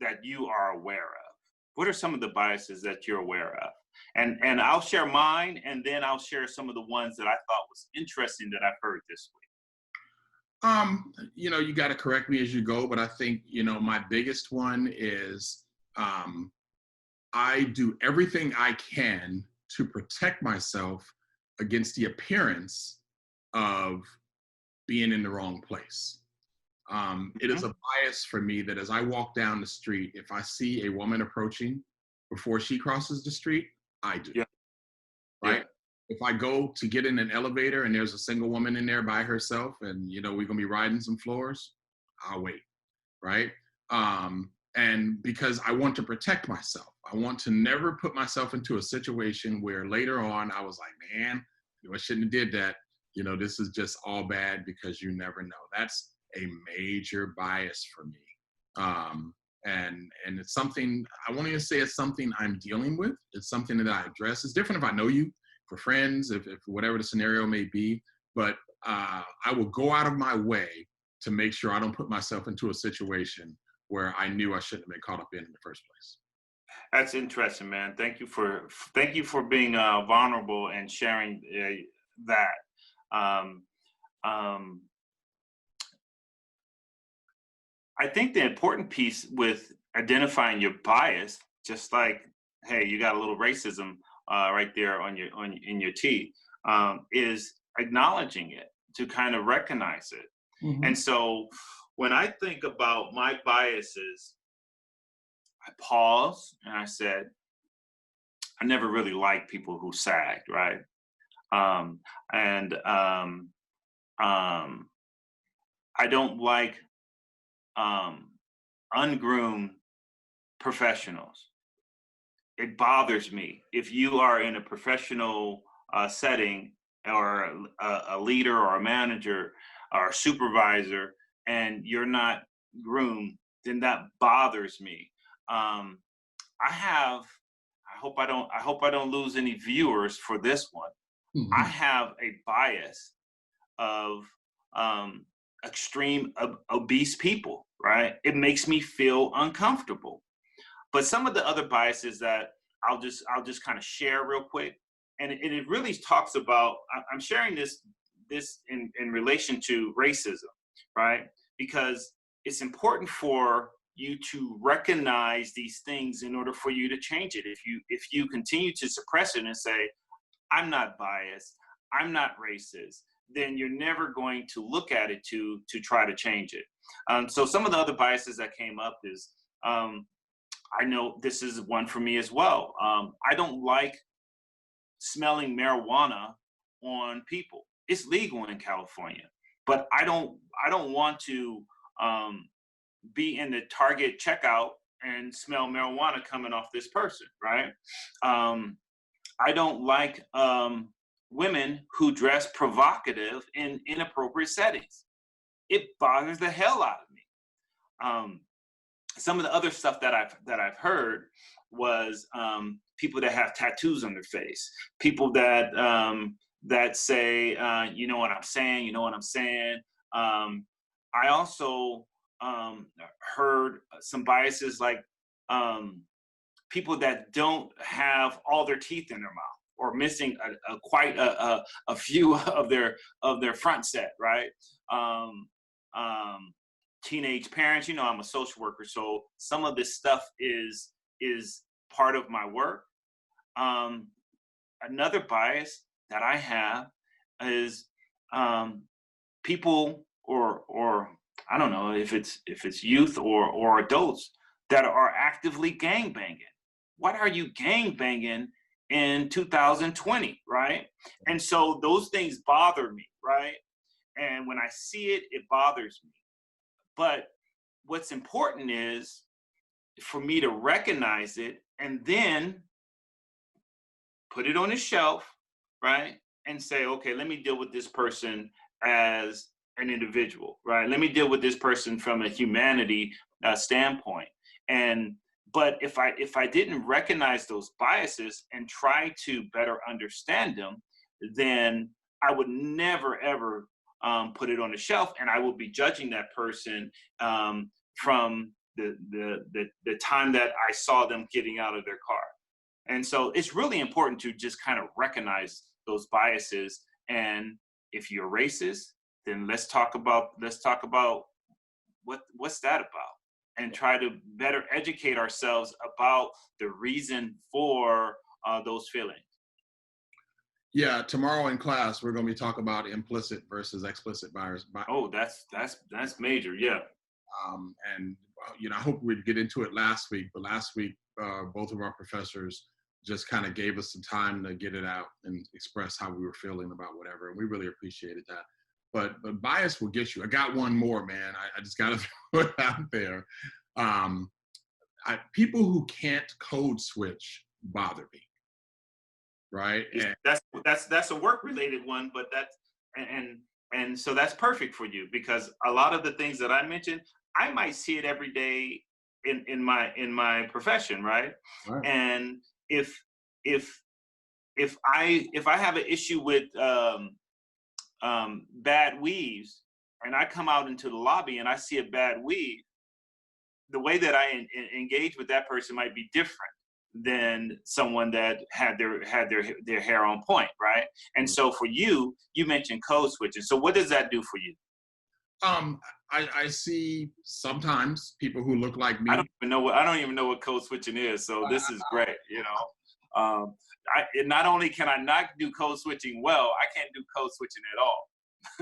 that you are aware of? What are some of the biases that you're aware of? And I'll share mine, and then I'll share some of the ones that I thought was interesting that I've heard this week. You got to correct me as you go, but I think, my biggest one is, I do everything I can to protect myself against the appearance of being in the wrong place. It is Mhm. a bias for me that as I walk down the street, if I see a woman approaching before she crosses the street, I do, Yeah. Yeah. right? If I go to get in an elevator and there's a single woman in there by herself and, we're going to be riding some floors, I'll wait, right? And because I want to protect myself, I want to never put myself into a situation where later on I was like, man, I shouldn't have did that. This is just all bad because you never know. That's a major bias for me. And it's something I won't even say it's something I'm dealing with. It's something that I address. It's different if I know you for friends, if whatever the scenario may be. But I will go out of my way to make sure I don't put myself into a situation where I knew I shouldn't have been caught up in the first place. That's interesting, man. Thank you for being vulnerable and sharing that. Um, um, I think the important piece with identifying your bias, just like, hey, you got a little racism right there on your in your teeth, is acknowledging it to kind of recognize it. Mm-hmm. And so, when I think about my biases, I pause and I said, I never really liked people who sagged, right? Um, and um, I don't like um, ungroomed professionals. It bothers me if you are in a professional setting or a leader or a manager or a supervisor and you're not groomed, then that bothers me. Um, I have. I hope I don't lose any viewers for this one. I Mm-hmm. have a bias of um, extreme obese people. Right? It makes me feel uncomfortable. But some of the other biases that I'll just kind of share real quick, and it really talks about. I'm sharing this in relation to racism, right? Because it's important for you to recognize these things in order for you to change it. If you continue to suppress it and say I'm not biased, I'm not racist, then you're never going to look at it to try to change it. So some of the other biases that came up is um, I know this is one for me as well. I don't like smelling marijuana on people. It's legal in California, but I don't want to um, be in the Target checkout and smell marijuana coming off this person, right? Um, I don't like women who dress provocative in inappropriate settings. It bothers the hell out of me. Um, some of the other stuff that I've heard was people that have tattoos on their face, people that say, you know what I'm saying, you know what I'm saying. I also heard some biases like um, people that don't have all their teeth in their mouth or missing quite a few of their front set, right? Um, um, Teenage parents, I'm a social worker, so some of this stuff is part of my work. Um, Another bias that I have is um, people or I don't know if it's youth or adults that are actively gang banging. What are you gang banging in 2020, right? And so those things bother me, right? And when I see it, it bothers me. But what's important is for me to recognize it and then put it on a shelf, right? And say, okay, let me deal with this person as an individual, right? Let me deal with this person from a humanity standpoint. And but if I didn't recognize those biases and try to better understand them, then I would never ever put it on the shelf, and I will be judging that person from the time that I saw them getting out of their car. And so it's really important to just kind of recognize those biases. And if you're racist, then let's talk about what's that about? and try to better educate ourselves about the reason for those feelings. Yeah, tomorrow in class we're going to be talking about implicit versus explicit bias. Oh, that's major. Yeah. And I hope we'd get into it last week, but last week both of our professors just kind of gave us some time to get it out and express how we were feeling about whatever, and we really appreciated that. But bias will get you. I got one more, man. I just got to throw it out there. People who can't code switch bother me, right? And That's a work related one, but and so that's perfect for you, because a lot of the things that I mentioned, I might see it every day in my profession, right? right. And if I have an issue with bad weaves, and I come out into the lobby and I see a bad weave, the way that I engage with that person might be different than someone that had their hair on point, right? And so for you, you mentioned code switching. So what does that do for you? I see sometimes people who look like me. I don't even know what code switching is. So this is great. Not only can I not do code switching well, I can't do code switching at all.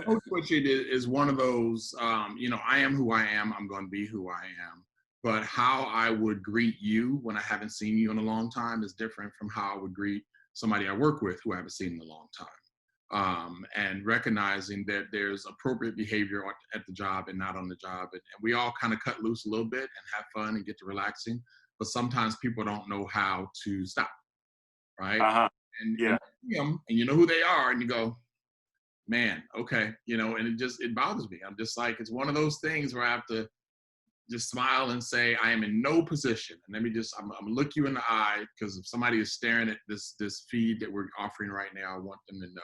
Code switching is one of those, I am who I am. I'm going to be who I am. But how I would greet you when I haven't seen you in a long time is different from how I would greet somebody I work with who I haven't seen in a long time. And recognizing that there's appropriate behavior at the job and not on the job. And we all kind of cut loose a little bit and have fun and get to relaxing. But sometimes people don't know how to stop, right? Uh-huh. And you know who they are, and you go, man, okay, and it bothers me. I'm just like, it's one of those things where I have to just smile and say, I am in no position. And I'm gonna look you in the eye, because if somebody is staring at this feed that we're offering right now, I want them to know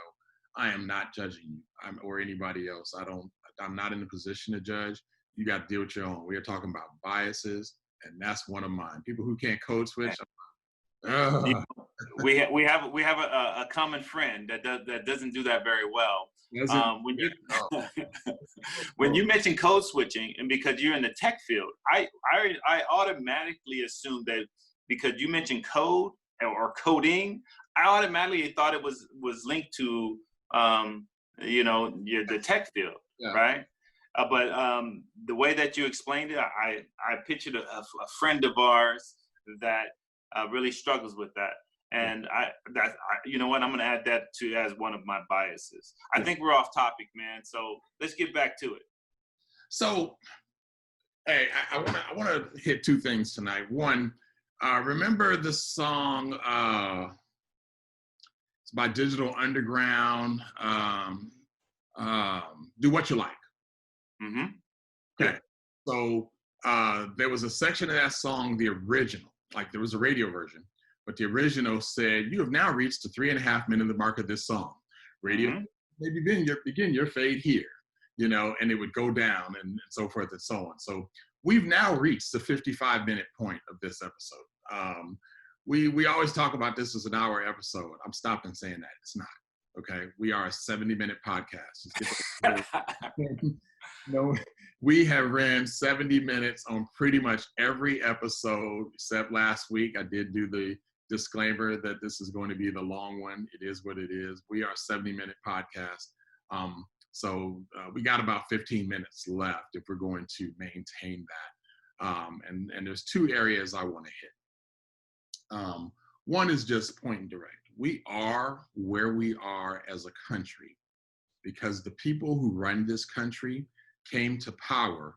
I am not judging you or anybody else. I'm not in a position to judge. You got to deal with your own. We are talking about biases, and that's one of mine. People who can't code switch. We have a common friend that doesn't do that very well. When you mention code switching, and because you're in the tech field, I automatically assumed that because you mentioned code or coding, I automatically thought it was linked to the tech field, yeah. Right? But the way that you explained it, I pictured a friend of ours that really struggles with that. And you know what? I'm going to add that as one of my biases. I think we're off topic, man. So let's get back to it. So, hey, I want to hit two things tonight. One, remember the song? It's by Digital Underground. Do What You Like. Mm-hmm. Okay. So there was a section of that song, the original, like there was a radio version. But the original said, you have now reached the 3.5 minute mark of this song. Radio, maybe begin your fade here, and it would go down and so forth and so on. So we've now reached the 55-minute point of this episode. We always talk about this as an hour episode. I'm stopping saying that. It's not. Okay. We are a 70-minute podcast. We have ran 70 minutes on pretty much every episode except last week. I did do the disclaimer that this is going to be the long one. It is what it is. We are a 70-minute podcast. So we got about 15 minutes left if we're going to maintain that. And there's two areas I want to hit. One is just point and direct. We are where we are as a country because the people who run this country came to power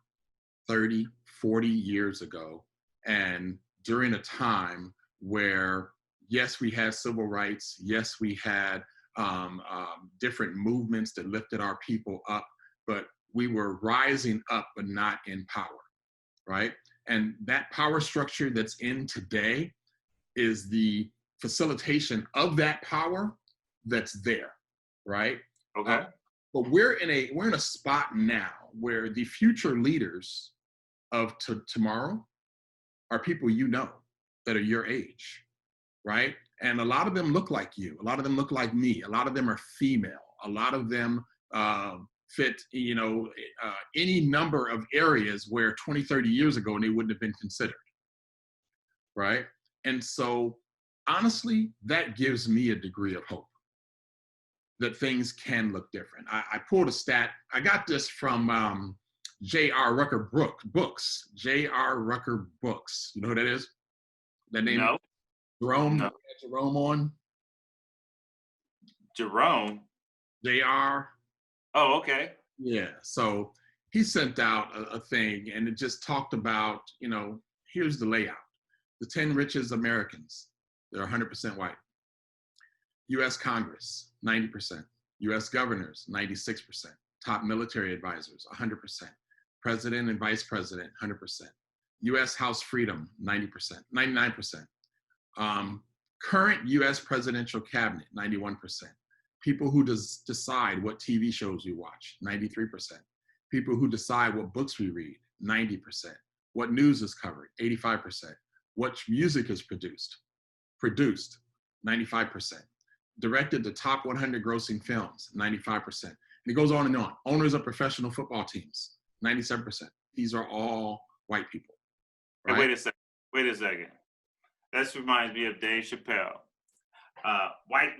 30, 40 years ago, and during a time where, yes, we had civil rights, yes, we had different movements that lifted our people up, but we were rising up but not in power, right? And that power structure that's in today is the facilitation of that power that's there, right? Okay. But we're in a spot now where the future leaders of tomorrow are people that are your age, right? And a lot of them look like you. A lot of them look like me. A lot of them are female. A lot of them fit, any number of areas where 20, 30 years ago they wouldn't have been considered, right? And so honestly, that gives me a degree of hope that things can look different. I pulled a stat. I got this from J.R. Rucker Books. J.R. Rucker Books. You know who that is? That name? No, Jerome? no. Jerome on? Jerome. J.R. Oh, okay. Yeah. So he sent out a thing, and it just talked about, here's the layout. The 10 richest Americans, they're 100% white. U.S. Congress, 90%. U.S. governors, 96%. Top military advisors, 100%. President and vice president, 100%. U.S. House freedom, 90%, 99%. Current U.S. presidential cabinet, 91%. People who decide what TV shows we watch, 93%. People who decide what books we read, 90%. What news is covered, 85%. What music is produced, 95%. Directed the top 100 grossing films, 95%. And it goes on and on. Owners of professional football teams, 97%. These are all white people. Right? Hey, wait a second. That reminds me of Dave Chappelle. White.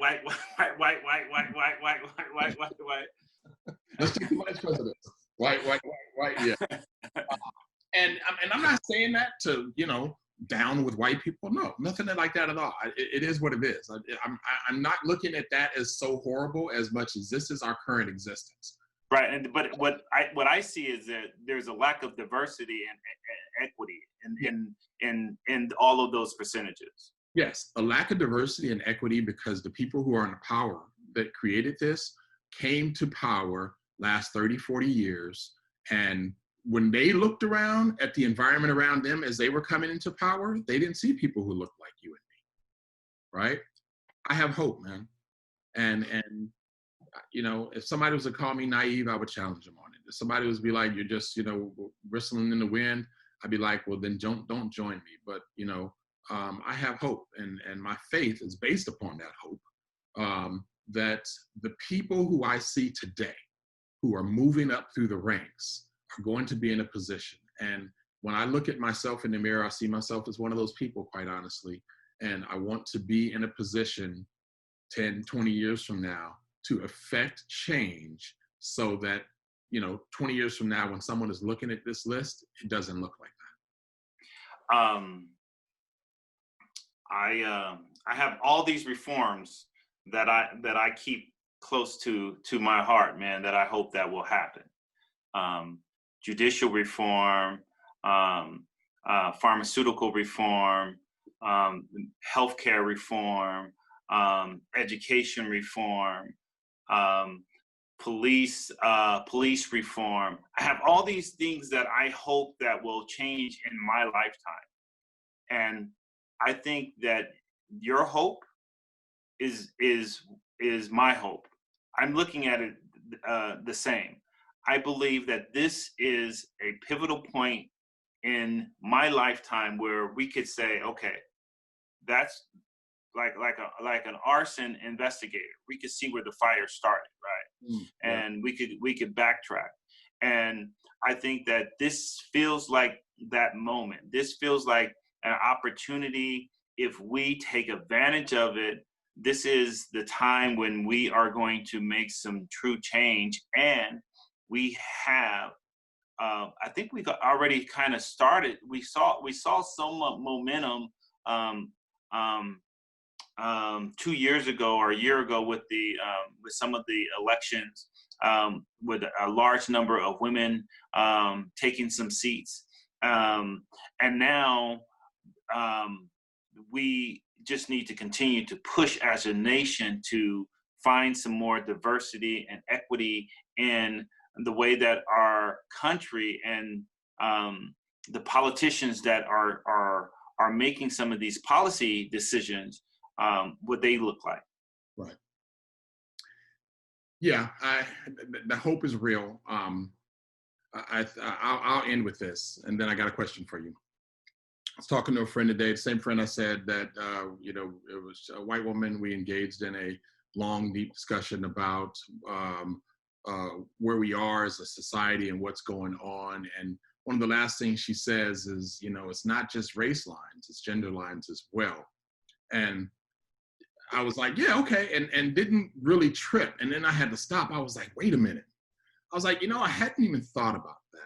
Let's take the vice president. White, yeah. And I'm not saying that to, down with white people. No, nothing like that at all. It is what it is. I'm not looking at that as so horrible as much as this is our current existence. Right, but what I see is that there's a lack of diversity and equity in all of those percentages. Yes, a lack of diversity and equity because the people who are in power that created this came to power last 30, 40 years, and when they looked around at the environment around them as they were coming into power, they didn't see people who looked like you and me, right? I have hope, man. And if somebody was to call me naive, I would challenge them on it. If somebody was to be like, you're just, whistling in the wind, I'd be like, well, then don't join me. But, I have hope, and my faith is based upon that hope, that the people who I see today who are moving up through the ranks are going to be in a position. And when I look at myself in the mirror, I see myself as one of those people, quite honestly. And I want to be in a position 10, 20 years from now to affect change so that, 20 years from now, when someone is looking at this list, it doesn't look like that. I have all these reforms that I keep close to my heart, man, that I hope that will happen. Judicial reform, pharmaceutical reform, healthcare reform, education reform, police reform. I have all these things that I hope that will change in my lifetime. And I think that your hope is my hope. I'm looking at it the same. I believe that this is a pivotal point in my lifetime where we could say, okay, that's like an arson investigator. We could see where the fire started, right? And we could backtrack. And I think that this feels like that moment. This feels like an opportunity. If we take advantage of it, this is the time when we are going to make some true change. And we have, I think we've already kind of started. We saw some momentum 2 years ago or a year ago with some of the elections, with a large number of women taking some seats, and now we just need to continue to push as a nation to find some more diversity and equity in the way that our country and the politicians that are making some of these policy decisions, what they look like. Right. Yeah, the hope is real. I'll end with this, and then I got a question for you. I was talking to a friend today, the same friend I said that, it was a white woman. We engaged in a long, deep discussion about where we are as a society and what's going on. And one of the last things she says is, you know, it's not just race lines, it's gender lines as well. And I was like, yeah, okay, and didn't really trip. And then I had to stop. I was like, wait a minute. I was like, you know, I hadn't even thought about that.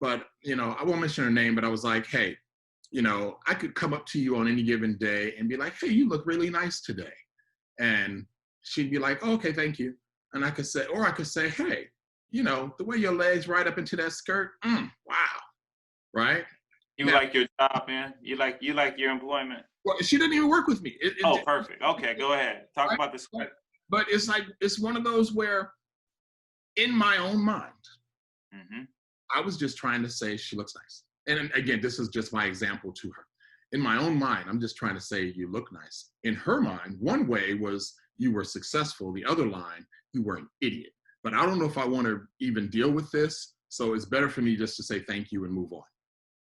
But, you know, I won't mention her name, but I was like, hey, you know, I could come up to you on any given day and be like, hey, you look really nice today. And she'd be like, oh, okay, thank you. And I could say, or I could say, hey, you know, the way your legs right up into that skirt, wow, right? You Now, like your job, man? You like your employment? well, she didn't even work with me. Oh, perfect. Okay, go ahead. Talk Right? about the script. But it's like, it's one of those where in my own mind, Mm-hmm. I was just trying to say she looks nice. And again, this is just my example to her. In my own mind, I'm just trying to say you look nice. In her mind, one way was you were successful. The other line, you were an idiot. But I don't know if I want to even deal with this. So it's better for me just to say thank you and move on.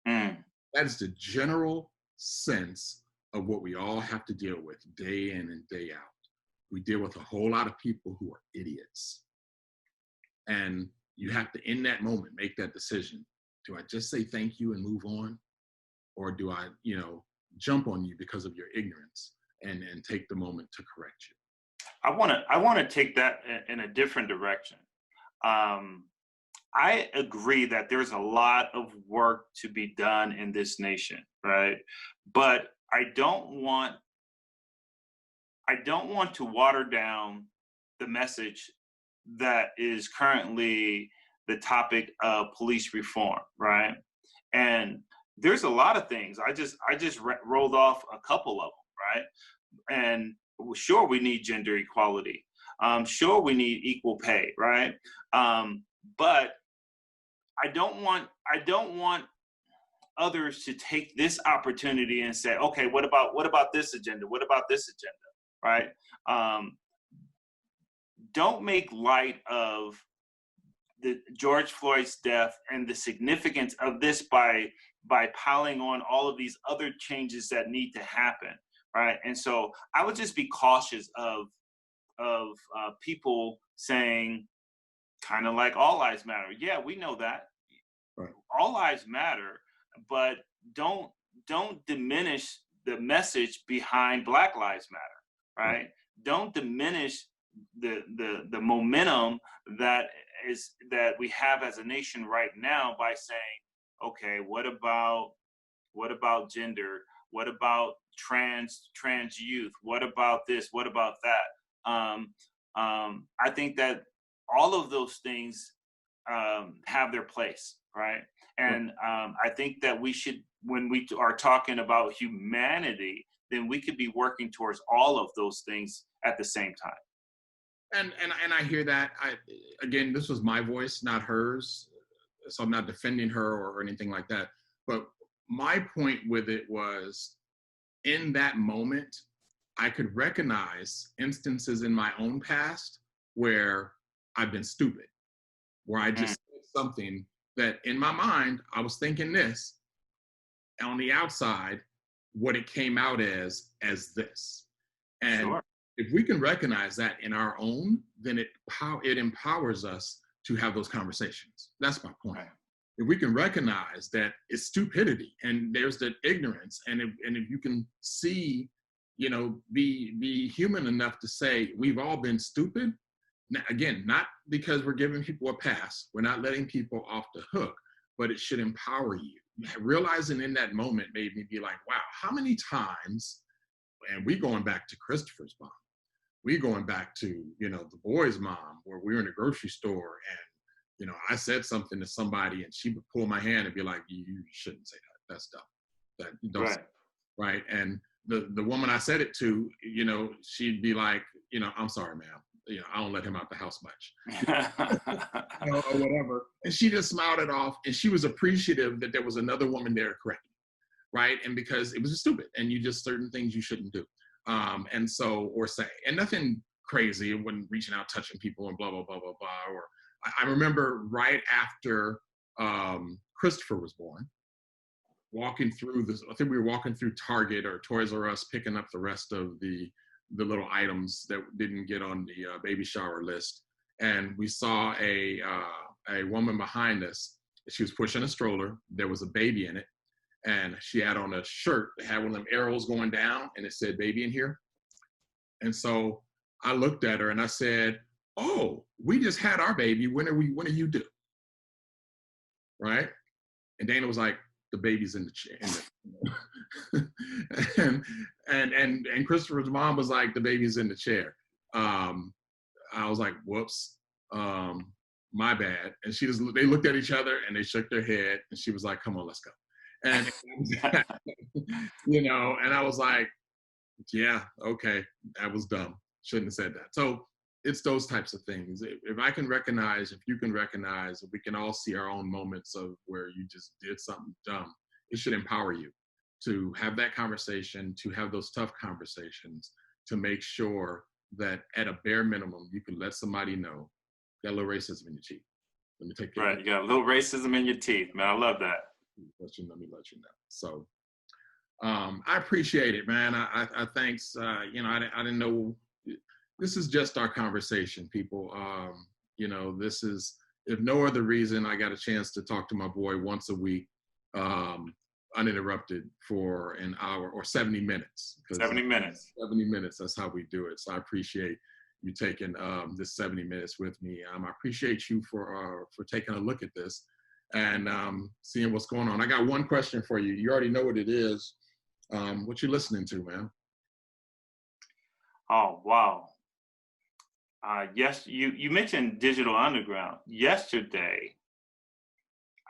Mm. That is the general sense of what we all have to deal with day in and day out. We deal with a whole lot of people who are idiots. And you have to, in that moment, make that decision. Do I just say thank you and move on? Or do I, you know, jump on you because of your ignorance and take the moment to correct you? I want to take that in a different direction. I agree that there's a lot of work to be done in this nation, right? But I don't want to water down the message that is currently the topic of police reform, right? And there's a lot of things. I just rolled off a couple of them, right? And sure, we need gender equality. Sure, we need equal pay, right? But I don't want others to take this opportunity and say, okay, what about this agenda? What about this agenda, right? Don't make light of the George Floyd's death and the significance of this by piling on all of these other changes that need to happen, right? And so I would just be cautious of people saying, kind of like all lives matter. Yeah, we know that. Right. All lives matter, but don't diminish the message behind Black Lives Matter, right? Don't diminish the momentum that we have as a nation right now by saying, okay, what about gender? What about trans youth? What about this? What about that? I think that all of those things have their place, right? And I think that we should, when we are talking about humanity, then we could be working towards all of those things at the same time. And I hear that. Again, this was my voice, not hers. So I'm not defending her or anything like that. But my point with it was, in that moment, I could recognize instances in my own past where I've been stupid, where I just said something that in my mind, I was thinking this, on the outside, what it came out as this. And Sure. If we can recognize that in our own, then it empowers us to have those conversations. That's my point. Right. If we can recognize that it's stupidity and there's that ignorance, and if you can see, you know, be human enough to say we've all been stupid. Now, again, not because we're giving people a pass, we're not letting people off the hook, but it should empower you. Realizing in that moment made me be like, wow, how many times, and we going back to Christopher's mom, we going back to, you know, the boy's mom, where we were in a grocery store and, you know, I said something to somebody and she would pull my hand and be like, you shouldn't say that. That's dumb. That you don't say that. Right. And the woman I said it to, you know, she'd be like, you know, I'm sorry, ma'am. You know, I don't let him out the house much. You know, or whatever. And she just smiled it off, and she was appreciative that there was another woman there to correct me. Right. And because it was stupid and you just, certain things you shouldn't do. And so, or say, and nothing crazy when reaching out, touching people and blah, blah, blah, blah, blah. Or I remember right after Christopher was born, walking through this, I think we were walking through Target or Toys R Us, picking up the rest of the little items that didn't get on the baby shower list. and we saw a woman behind us. She was pushing a stroller. There was a baby in it, and she had on a shirt that had one of them arrows going down, and it said "baby" in here. And so I looked at her and I said, "Oh, we just had our baby. When are you due?" Right? And Dana was like, "The baby's in the chair." And Christopher's mom was like, "The baby's in the chair." I was like, "Whoops, my bad." And they looked at each other and they shook their head, and she was like, "Come on, let's go." And and I was like, "Yeah, okay, that was dumb. Shouldn't have said that." So it's those types of things. If I can recognize, if you can recognize, if we can all see our own moments of where you just did something dumb, it should empower you to have that conversation, to have those tough conversations, to make sure that at a bare minimum, you can let somebody know you got a little racism in your teeth. Let me take care of it. Right, you got a little racism in your teeth, man. I love that. Let me let you know. So I appreciate it, man. I thanks. I didn't know. This is just our conversation, people. This is, if no other reason, I got a chance to talk to my boy once a week, uninterrupted for an hour or 70 minutes. 70 minutes. 70 minutes. That's how we do it. So I appreciate you taking this 70 minutes with me. I appreciate you for taking a look at this and seeing what's going on. I got one question for you. You already know what it is. What you listening to, man? Oh, wow. Yes, you mentioned Digital Underground. Yesterday,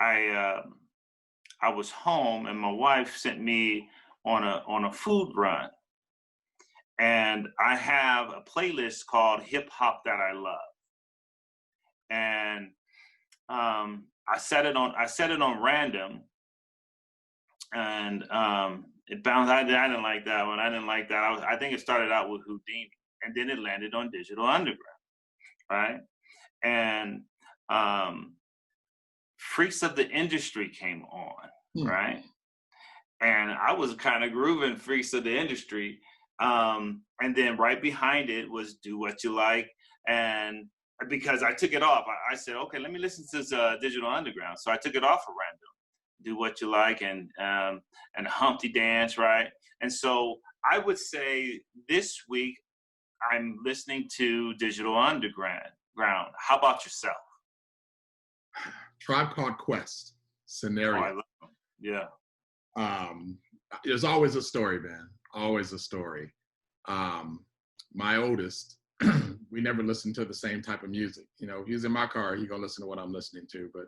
I was home and my wife sent me on a food run, and I have a playlist called Hip Hop That I Love, and I set it on random, and it bounced. I didn't like that one. I didn't like that. I think it started out with Houdini, and then it landed on Digital Underground, right? And Freaks of the Industry came on, right? And I was kind of grooving Freaks of the Industry. And then right behind it was Do What You Like. And because I took it off, I said, okay, let me listen to this Digital Underground. So I took it off at random. Do What You Like and Humpty Dance, right? And so I would say this week I'm listening to Digital Underground. How about yourself? Tribe Called Quest, Scenario. Oh, I love them. Yeah. There's always a story, man. Always a story. My oldest, we never listened to the same type of music. If he's in my car, he gonna listen to what I'm listening to. But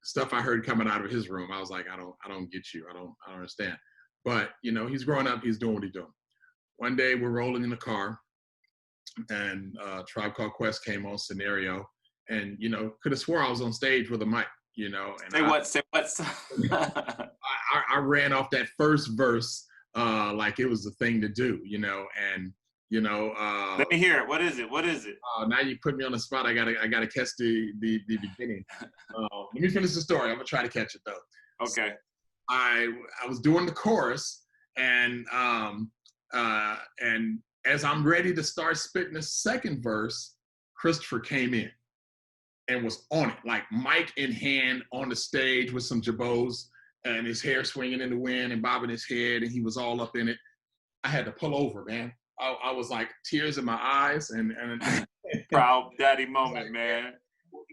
stuff I heard coming out of his room, I was like, I don't get you. I don't understand. But he's growing up. He's doing what he's doing. One day we're rolling in the car, and Tribe Called Quest came on, Scenario, and could have swore I was on stage with a mic. And Say what? I ran off that first verse like it was the thing to do, and let me hear it. What is it? Now you put me on the spot. I gotta catch the beginning. Let me finish the story. I'm gonna try to catch it though. Okay. So I was doing the chorus, and as I'm ready to start spitting the second verse, Christopher came in and was on it, like mic in hand on the stage with some jabots and his hair swinging in the wind and bobbing his head, and he was all up in it. I had to pull over, man. I was like tears in my eyes and proud daddy moment, like, man.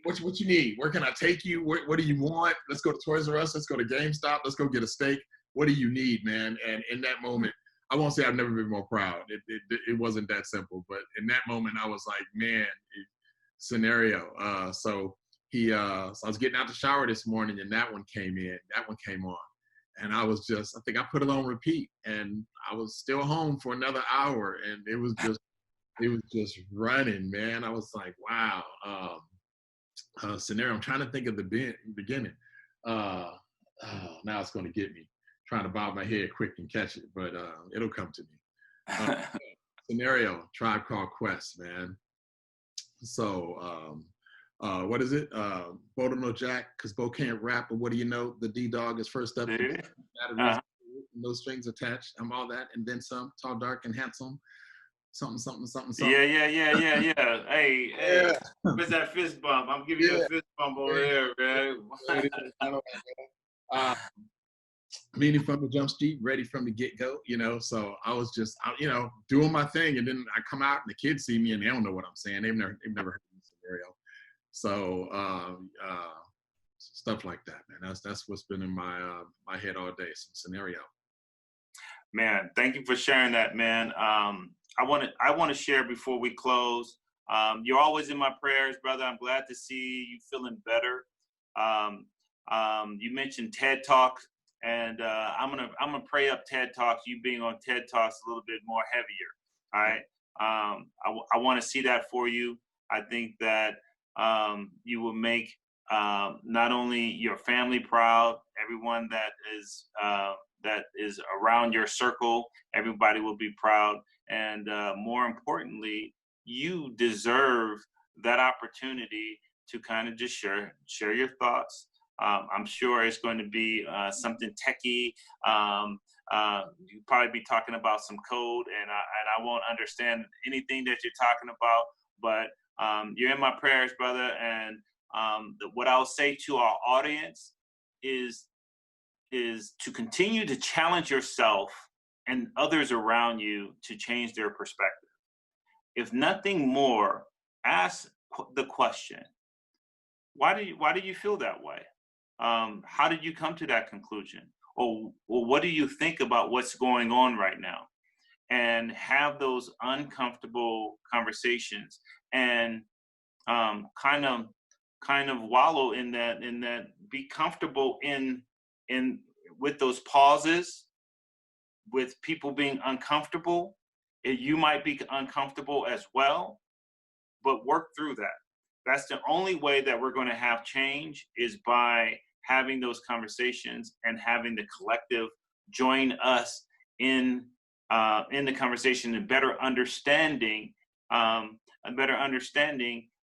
What you need? Where can I take you? What do you want? Let's go to Toys R Us. Let's go to GameStop. Let's go get a steak. What do you need, man? And in that moment, I won't say I've never been more proud. It wasn't that simple, but in that moment, I was like, man, Scenario. So I was getting out the shower this morning, and that one came in. That one came on. And I think I put it on repeat, and I was still home for another hour, and it was just running, man. I was like, wow. Scenario, I'm trying to think of the beginning. Now it's going to get me. Trying to bob my head quick and catch it, but it'll come to me. Scenario, Tribe Called Quest, man. So, what is it? Bo don't know Jack, because Bo can't rap, but what do you know? The D-Dog is first up. No strings attached. I'm all that, and then some. Tall, dark, and handsome. something. Yeah. Hey, Yeah, where's that fist bump? I'm giving you a yeah, fist bump over yeah. there, There man. it is. I know that, man. Meaning from the jump street, ready from the get go, So I was just, doing my thing, and then I come out, and the kids see me, and they don't know what I'm saying. They've never heard of this scenario. So stuff like that, man. That's what's been in my head all day. Some scenario. Man, thank you for sharing that, man. I want to share before we close. You're always in my prayers, brother. I'm glad to see you feeling better. Um, you mentioned TED Talks, and I'm gonna pray up TED Talks. You being on TED Talks a little bit more heavier. All right. I want to see that for you. I think that you will make not only your family proud, everyone that is around your circle, everybody will be proud. And more importantly, you deserve that opportunity to kind of just share your thoughts. I'm sure it's going to be something techie. You probably be talking about some code, and I won't understand anything that you're talking about. But you're in my prayers, brother. And what I'll say to our audience is to continue to challenge yourself and others around you to change their perspective. If nothing more, ask the question: why do you feel that way? How did you come to that conclusion? Or what do you think about what's going on right now? And have those uncomfortable conversations, and kind of wallow in that, be comfortable in with those pauses, with people being uncomfortable. You might be uncomfortable as well, but work through that. That's the only way that we're going to have change, is by having those conversations and having the collective join us in the conversation, and better understanding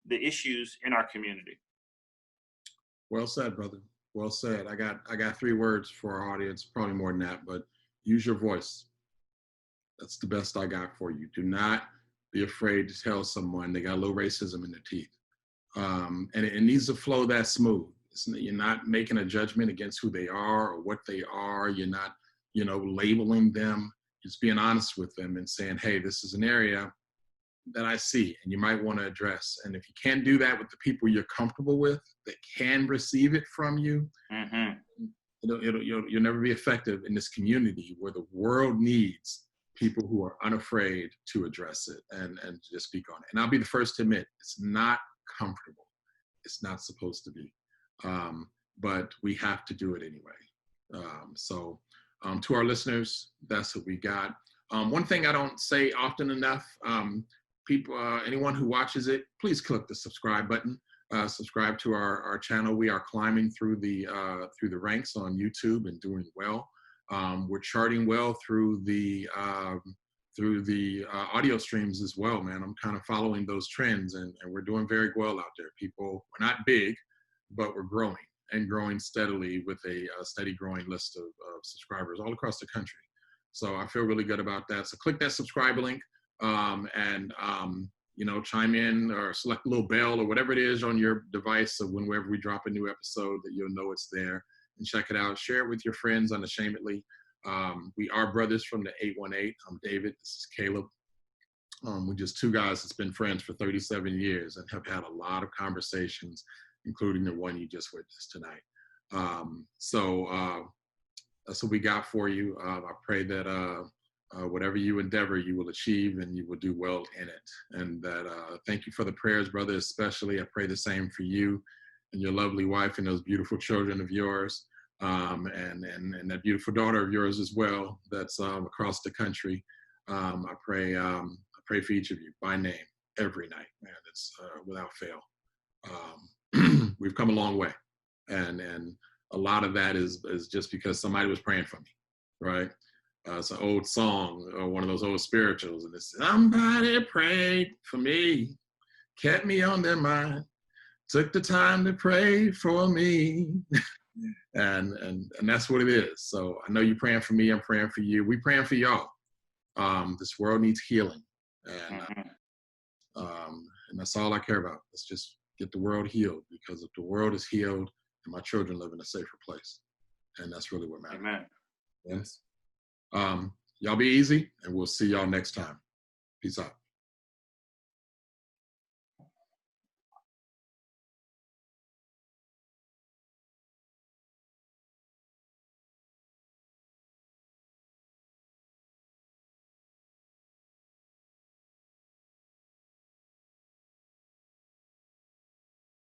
the issues in our community. Well said, brother. Well said. I got 3 words for our audience, probably more than that, but use your voice. That's the best I got for you. Do not be afraid to tell someone they got a little racism in their teeth. And it needs to flow that smooth. You're not making a judgment against who they are or what they are. You're not, labeling them. Just being honest with them and saying, hey, this is an area that I see and you might want to address. And if you can't do that with the people you're comfortable with that can receive it from you, Mm-hmm. you'll never be effective in this community where the world needs people who are unafraid to address it and just speak on it. And I'll be the first to admit, it's not comfortable. It's not supposed to be. But we have to do it anyway. So to our listeners, that's what we got. One thing I don't say often enough, people, anyone who watches it, please click the subscribe button. Subscribe to our channel. We are climbing through the ranks on YouTube and doing well. We're charting well through the audio streams as well, man. I'm kind of following those trends, and we're doing very well out there. People, we're not big, but we're growing and growing steadily with a steady growing list of subscribers all across the country. So I feel really good about that. So click that subscribe link and chime in or select a little bell or whatever it is on your device, so whenever we drop a new episode that you'll know it's there, and check it out. Share it with your friends unashamedly. We are brothers from the 818. I'm David. This is Caleb. We're just 2 guys that's been friends for 37 years and have had a lot of conversations, including the one you just witnessed tonight. So that's what we got for you. I pray that whatever you endeavor, you will achieve and you will do well in it. And that thank you for the prayers, brother, especially. I pray the same for you and your lovely wife and those beautiful children of yours, and that beautiful daughter of yours as well that's across the country. I pray for each of you by name every night, man. It's without fail. We've come a long way, and a lot of that is just because somebody was praying for me, right? It's an old song or one of those old spirituals, and it's somebody prayed for me, kept me on their mind, took the time to pray for me. and that's what it is. So I know you're praying for me. I'm praying for you. We praying for y'all. This world needs healing. And Mm-hmm. and that's all I care about. Let's just get the world healed, because if the world is healed, and my children live in a safer place, and that's really what matters. Amen. Yes. Y'all be easy, and we'll see y'all next time. Peace out.